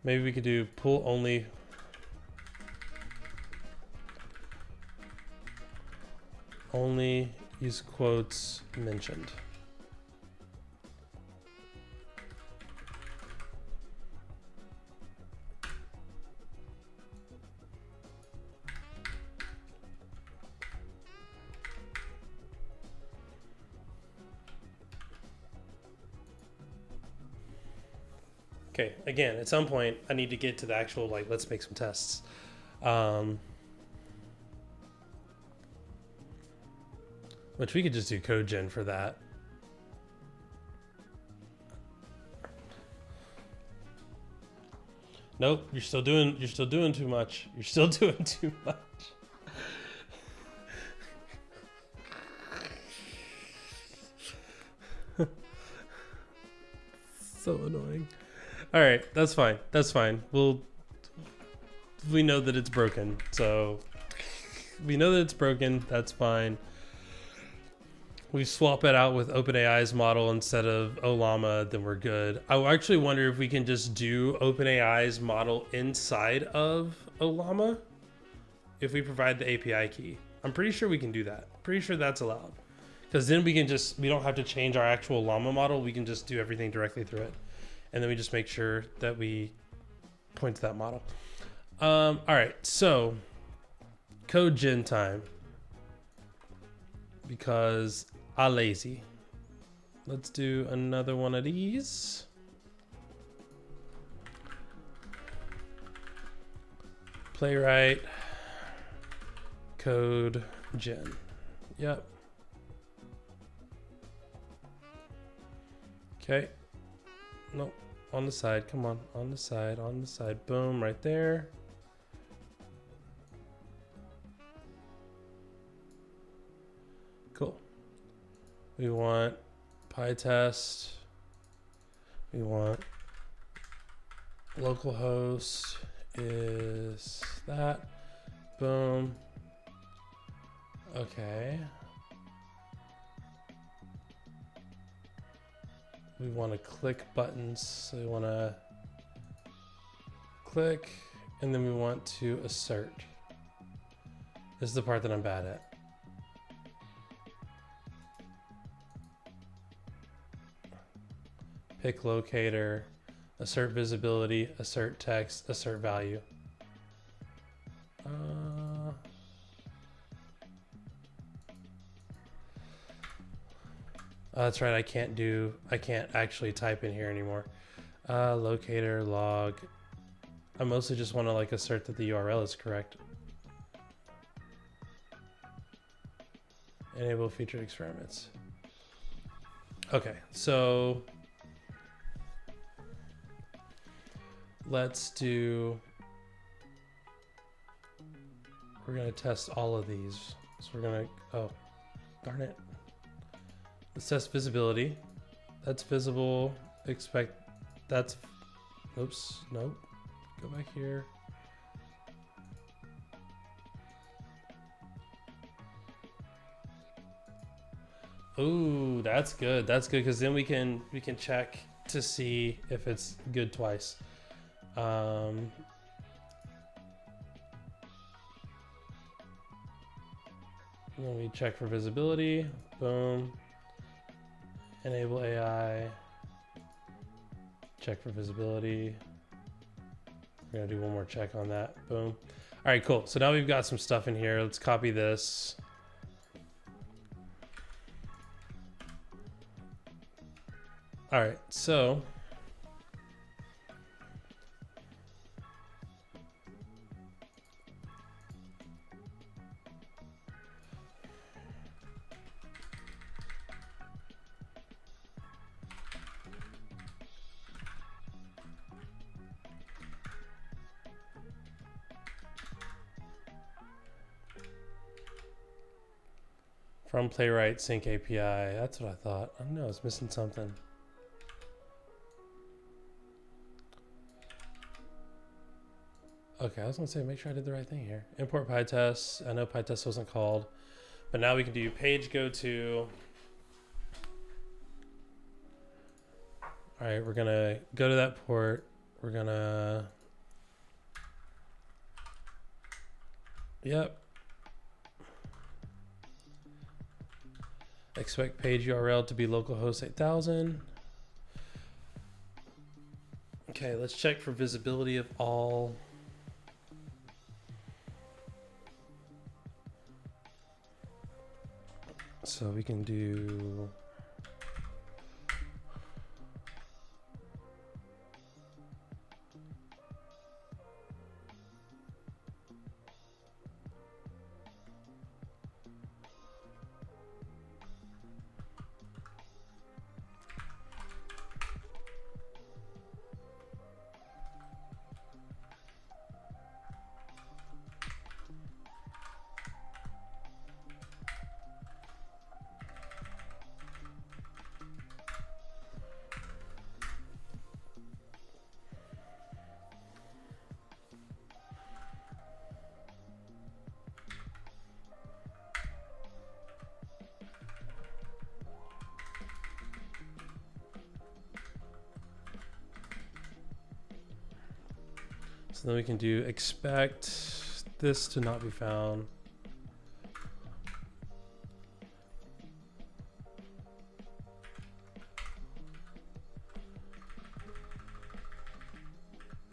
Speaker 1: Maybe we could do pull only. Only use quotes mentioned. Okay, again, at some point, I need to get to the actual, like, let's make some tests. Which we could just do code gen for that. Nope, you're still doing too much. You're still doing too much. So annoying. All right, that's fine. That's fine. We know that it's broken. So we know that it's broken. That's fine. We swap it out with OpenAI's model instead of Ollama, then we're good. I actually wonder if we can just do OpenAI's model inside of Ollama if we provide the API key. I'm pretty sure we can do that. Pretty sure that's allowed. Because then we don't have to change our actual Llama model. We can just do everything directly through it. And then we just make sure that we point to that model. All right, so code gen time. Because I'm lazy. Let's do another one of these. Playwright code gen. Yep. Okay. Nope. on the side. Come on, on the side, on the side. Boom, right there. Cool. We want PyTest. We want localhost is that. Boom. Okay. We want to click buttons. So we want to click, and then we want to assert. This is the part that I'm bad at. Pick locator, assert visibility, assert text, assert value. That's right, I can't actually type in here anymore. Locator, log. I mostly just want to like assert that the URL is correct. Enable featured experiments. Okay, so let's do, we're gonna test all of these. So we're gonna, oh, darn it. Let's test visibility. That's visible. Expect, that's, oops, nope. Go back here. Ooh, that's good. That's good because then we can check to see if it's good twice. Then we check for visibility. Boom. Enable AI. Check for visibility. We're gonna do one more check on that. Boom. All right, cool. So now we've got some stuff in here. Let's copy this. All right, so from Playwright Sync API. That's what I thought. I don't know, I was missing something. Okay, I was gonna say, make sure I did the right thing here. Import PyTest. I know PyTest wasn't called, but now we can do page go to. All right, we're gonna go to that port. We're gonna, yep. Expect page URL to be localhost 8000. Okay, let's check for visibility of all. So we can do so then we can do expect this to not be found.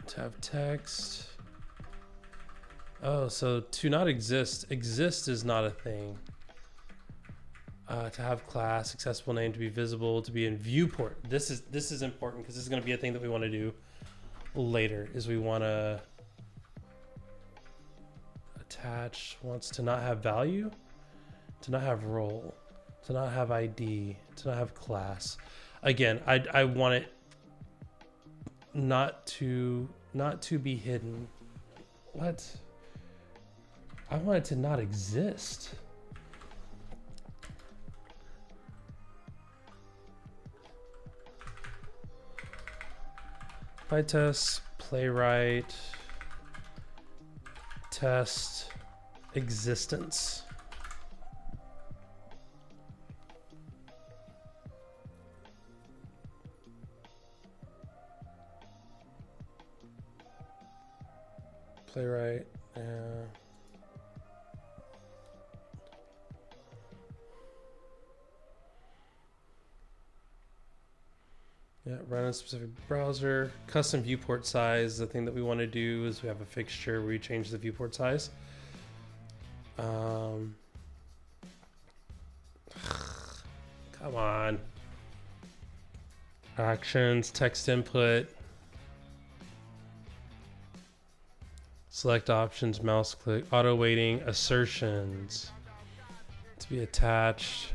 Speaker 1: To have text. Oh, so to not exist. Exist is not a thing. To have class, accessible name, to be visible, to be in viewport. This is important because this is going to be a thing that we want to do later. Is we want to attach, wants to not have value, to not have role, to not have ID, to not have class. Again, I want it not to be hidden. What? I want it to not exist. By test, playwright, test, existence. Playwright, yeah, run a specific browser. Custom viewport size. The thing that we want to do is we have a fixture where we change the viewport size. Come on. Actions, text input. Select options, mouse click, auto weighting, assertions. To be attached.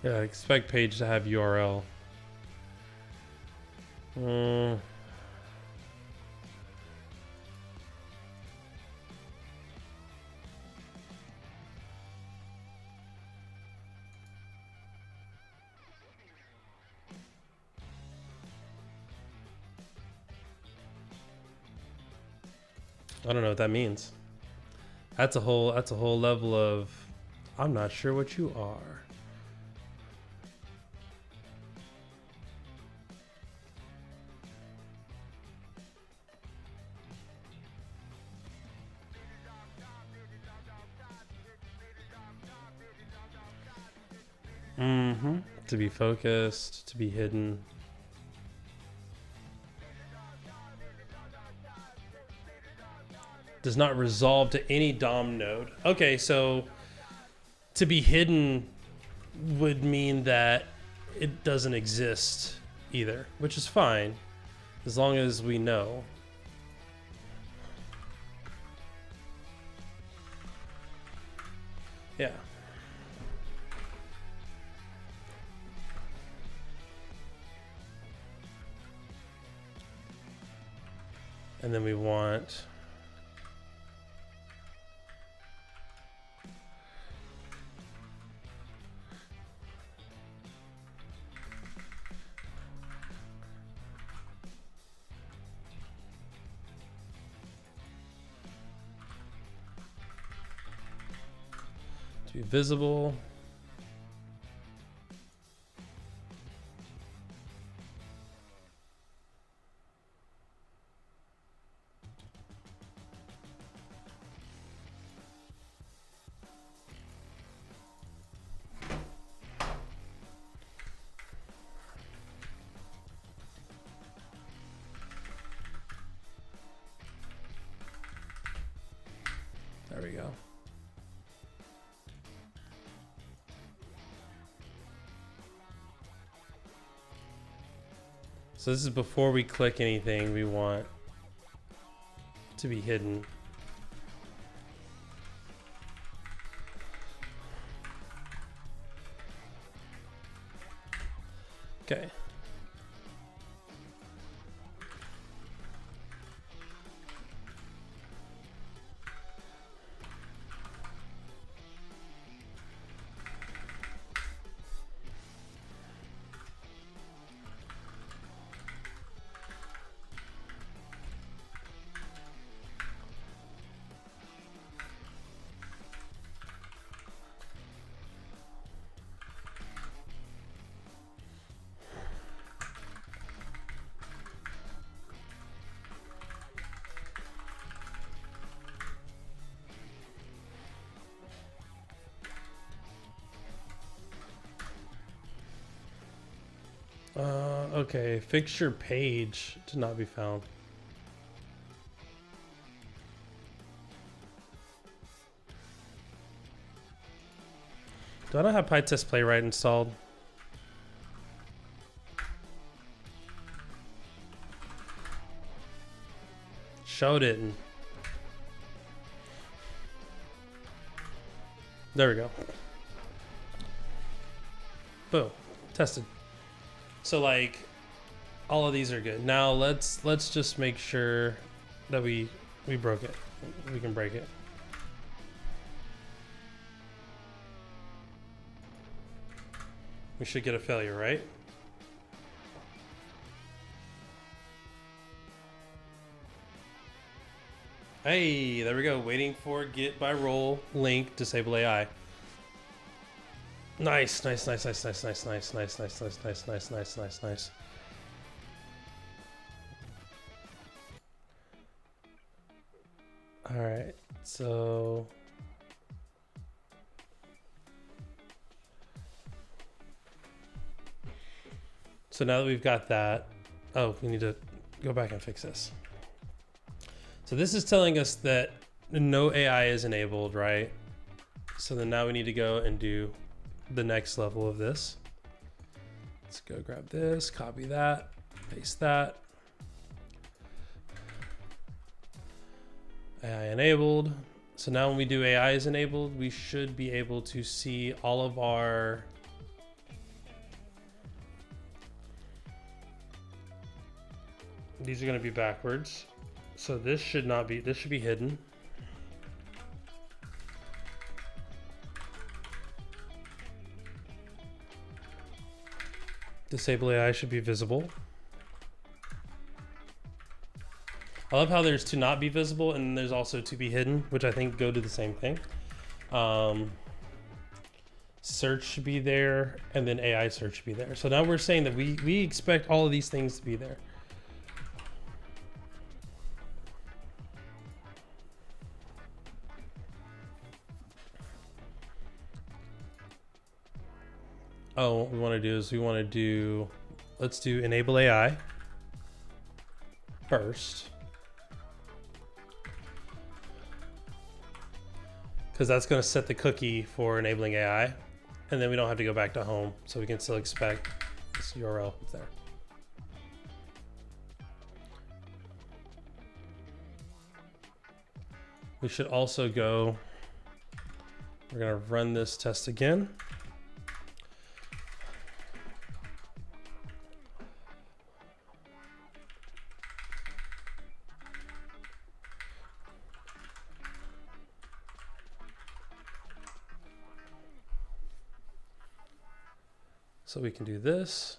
Speaker 1: Yeah, expect page to have URL. I don't know what that means. That's a whole level of I'm not sure what you are. To be focused, to be hidden. Does not resolve to any DOM node. Okay, so to be hidden would mean that it doesn't exist either, which is fine as long as we know. Yeah. And then we want to be visible. There we go. So this is before we click anything we want to be hidden. Okay. Okay, fixture page to not be found. Do I not have PyTest Playwright installed? Showed it. There we go. Boom. Tested. So like all of these are good. Now let's just make sure that we broke it. We can break it. We should get a failure, right? Hey, there we go. Waiting for get by role link disable AI. Nice, nice, nice, nice, nice, nice, nice, nice, nice, nice, nice, nice, nice, nice, nice. All right, so now that we've got that, oh, we need to go back and fix this. So this is telling us that no AI is enabled, right? So then now we need to go and do the next level of this. Let's go grab this, copy that, paste that. AI enabled. So now when we do AI is enabled, we should be able to see all of our these are going to be backwards. So this should not be, this should be hidden. Disable AI should be visible. I love how there's to not be visible and there's also to be hidden, which I think go to the same thing. Search should be there, and then AI search should be there. So now we're saying that we expect all of these things to be there. Oh, what we want to do is let's do enable AI first. Because that's going to set the cookie for enabling AI. And then we don't have to go back to home. So we can still expect this URL there. We should also go, we're going to run this test again. So we can do this.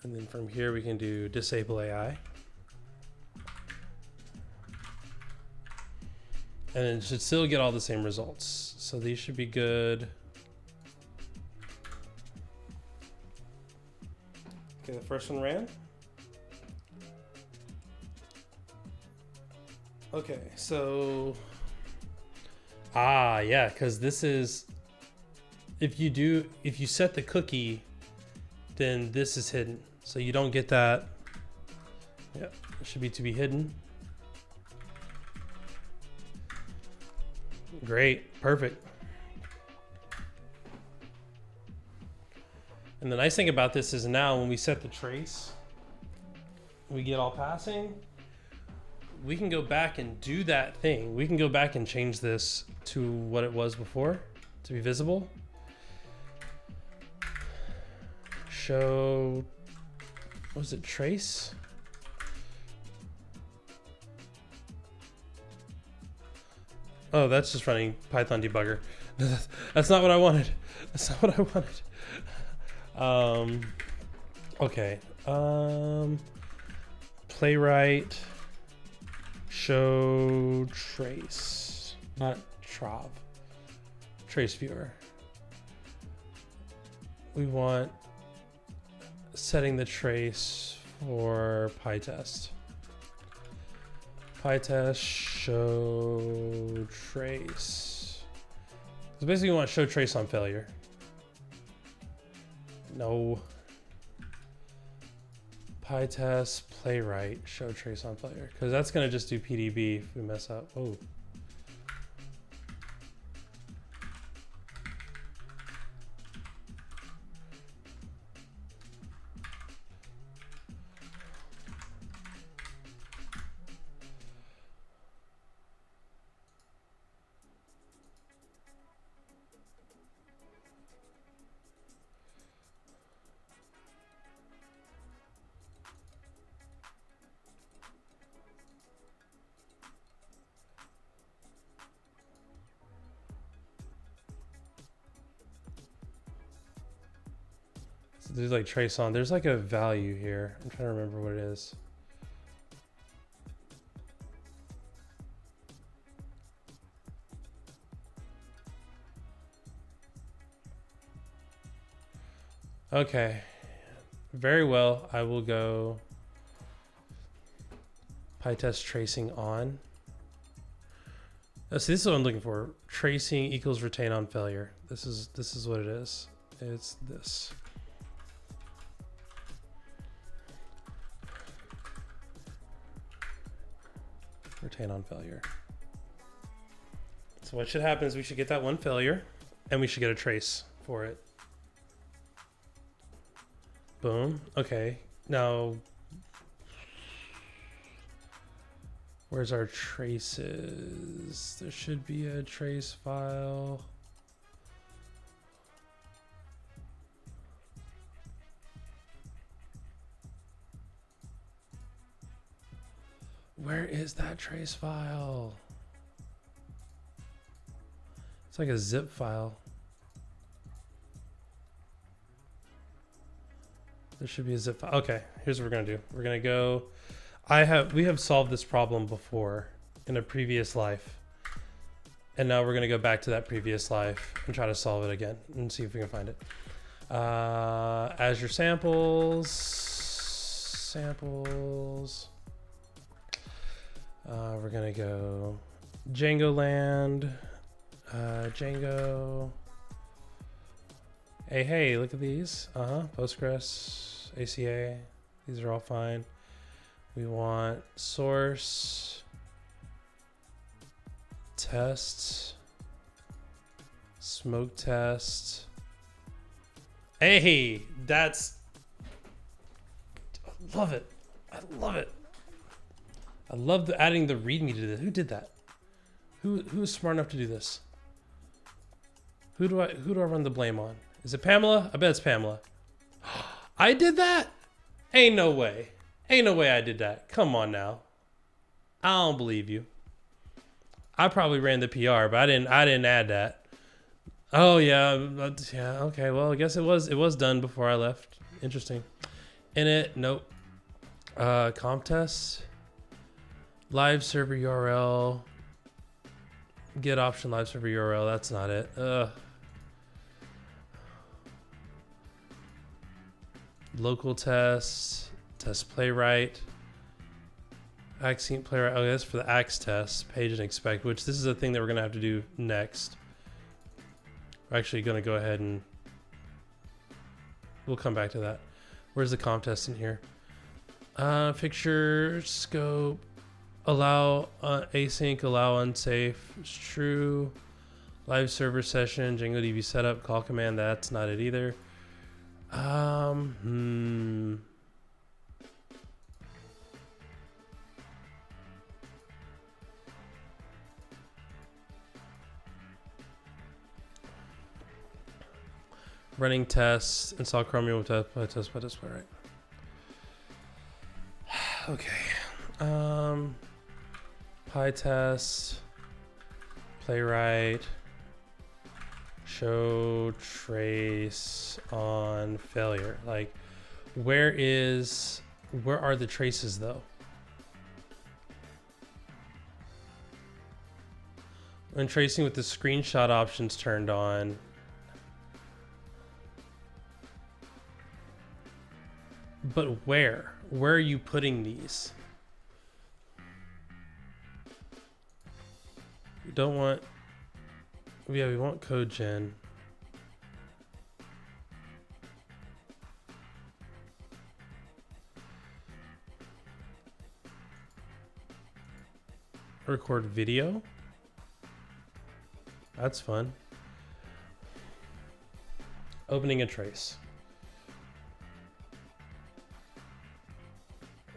Speaker 1: And then from here we can do disable AI. And it should still get all the same results. So these should be good. Okay, the first one ran. Okay, so, yeah, because this is, if you set the cookie, then this is hidden. So you don't get that. Yeah, it should be to be hidden. Great, perfect. And the nice thing about this is now when we set the trace, we get all passing. We can go back and do that thing. We can go back and change this to what it was before to be visible. Show, what was it, trace? Oh, that's just running Python debugger. That's not what I wanted. That's not what I wanted. Okay. Playwright. Show trace, not trov. Trace viewer. We want setting the trace for PyTest. PyTest show trace. So basically we want show trace on failure. No. PyTest, playwright, show trace on failure. Because that's going to just do PDB if we mess up. Oh. There's like trace on. There's like a value here. I'm trying to remember what it is. Okay. Very well. I will go PyTest tracing on. Oh, see, this is what I'm looking for. Tracing equals retain on failure. This is what it is. It's this. Retain on failure. So what should happen is we should get that one failure and we should get a trace for it. Boom. Okay. Now, where's our traces? There should be a trace file. Where is that trace file? It's like a zip file. There should be a zip file. Okay, here's what we're gonna do. We're gonna go. We have solved this problem before in a previous life. And now we're gonna go back to that previous life and try to solve it again and see if we can find it. Azure samples. We're gonna go Django land, Django. Hey, look at these. Postgres, ACA. These are all fine. We want source, tests, smoke test. Hey, that's, I love it. I love it. I love adding the README to this. Who did that? Who is smart enough to do this? Who do I run the blame on? Is it Pamela? I bet it's Pamela. I did that? Ain't no way. Ain't no way I did that. Come on now. I don't believe you. I probably ran the PR, but I didn't add that. Oh yeah, okay. Well, I guess it was done before I left. Interesting. Init, nope. Comp test. Live server URL. Get option live server URL. That's not it. Local test. Test playwright. Accent playwright. Oh, that's for the axe test. Page and expect, which this is a thing that we're going to have to do next. We're actually going to go ahead and we'll come back to that. Where's the comp test in here? Fixture, scope. Allow async, allow unsafe. It's true. Live server session, DjangoDB setup, call command. That's not it either. Running tests, install Chromium with test, right? Okay. PyTest, playwright, show trace on failure. Like, where are the traces though? When tracing with the screenshot options turned on, but where are you putting these? We don't want, yeah, we want code gen. Record video. That's fun. Opening a trace.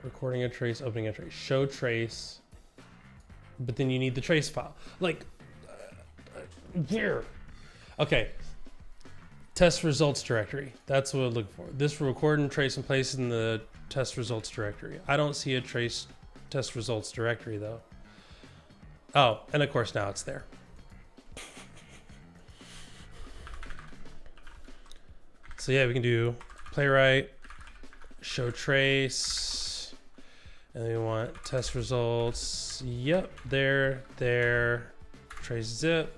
Speaker 1: Recording a trace, opening a trace. Show trace. But then you need the trace file. Like, here. Okay. Test results directory. That's what I look for. This will record and trace and place in the test results directory. I don't see a trace test results directory though. Oh, and of course now it's there. So yeah, we can do playwright, show trace, and then we want test results. Yep, there, trace zip.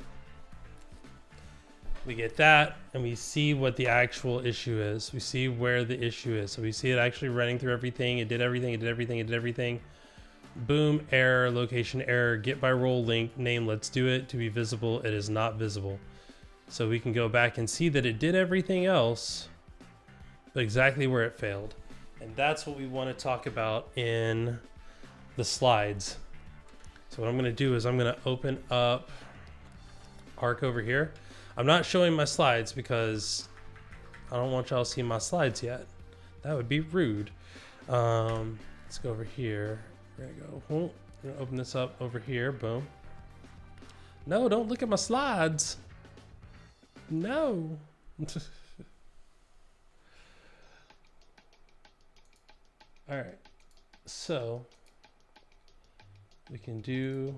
Speaker 1: We get that, and we see what the actual issue is. We see where the issue is. So we see it actually running through everything. It did everything, it did everything, it did everything. Boom, error, location error, get by role link, name, let's do it to be visible. It is not visible. So we can go back and see that it did everything else, but exactly where it failed. And that's what we want to talk about in the slides. So what I'm going to do is I'm going to open up Arc over here. I'm not showing my slides because I don't want y'all to see my slides yet. That would be rude. Let's go over here. There you go. I'm going to open this up over here. Boom. No, don't look at my slides. No. All right. So we can do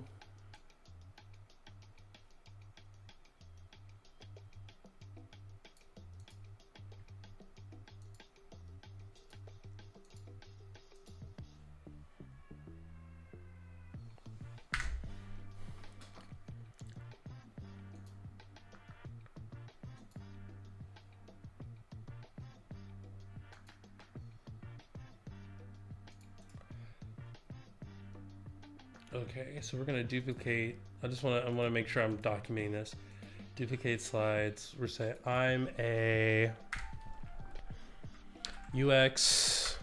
Speaker 1: okay, so we're gonna duplicate. I want to make sure I'm documenting this. Duplicate slides. We're saying I'm a UX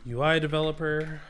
Speaker 1: UI developer.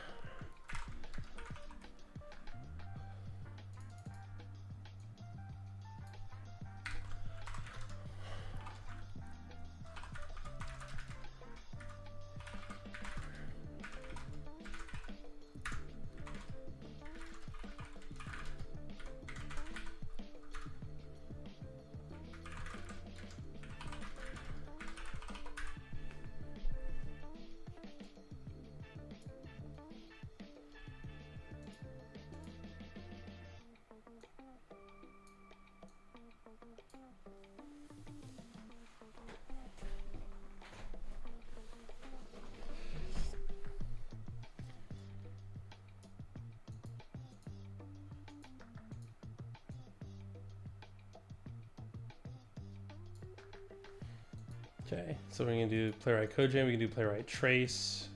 Speaker 1: Okay, so we're gonna do playwright codegen, we can do playwright trace,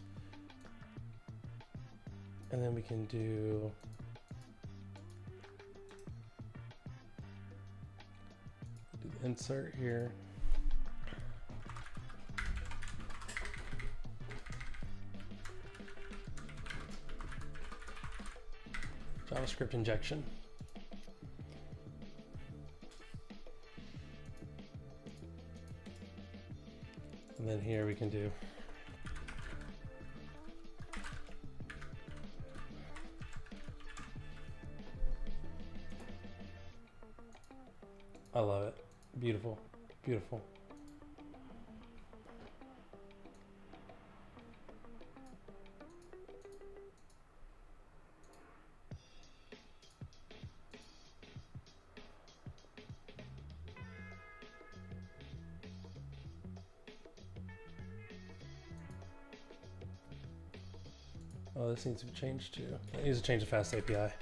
Speaker 1: and then we can do the insert here. JavaScript injection. And then here we can do I love it. Beautiful, beautiful. Oh, this needs to be changed too. It needs to change the fast API.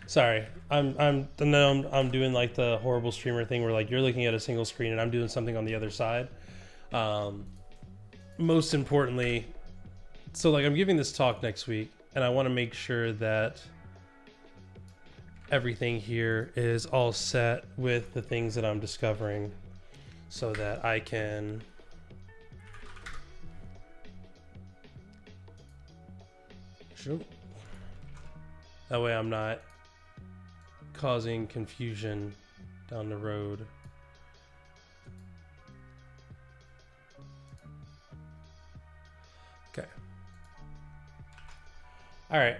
Speaker 1: Sorry, I'm doing like the horrible streamer thing where like you're looking at a single screen and I'm doing something on the other side. Most importantly, so like I'm giving this talk next week and I want to make sure that everything here is all set with the things that I'm discovering so that I can that way I'm not causing confusion down the road. Okay. All right.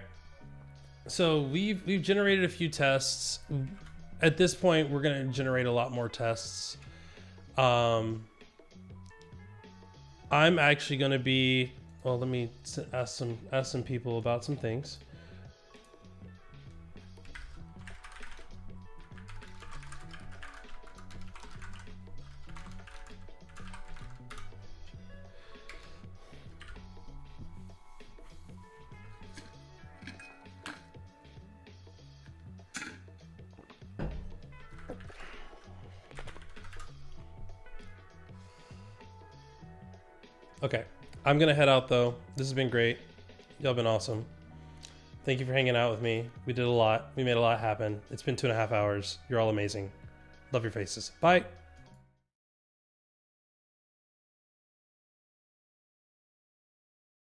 Speaker 1: So we've generated a few tests. At this point, we're going to generate a lot more tests. I'm actually going to be, well, let me ask some people about some things. Okay, I'm gonna head out though. This has been great. Y'all been awesome. Thank you for hanging out with me. We did a lot. We made a lot happen. It's been 2.5 hours. You're all amazing. Love your faces. Bye.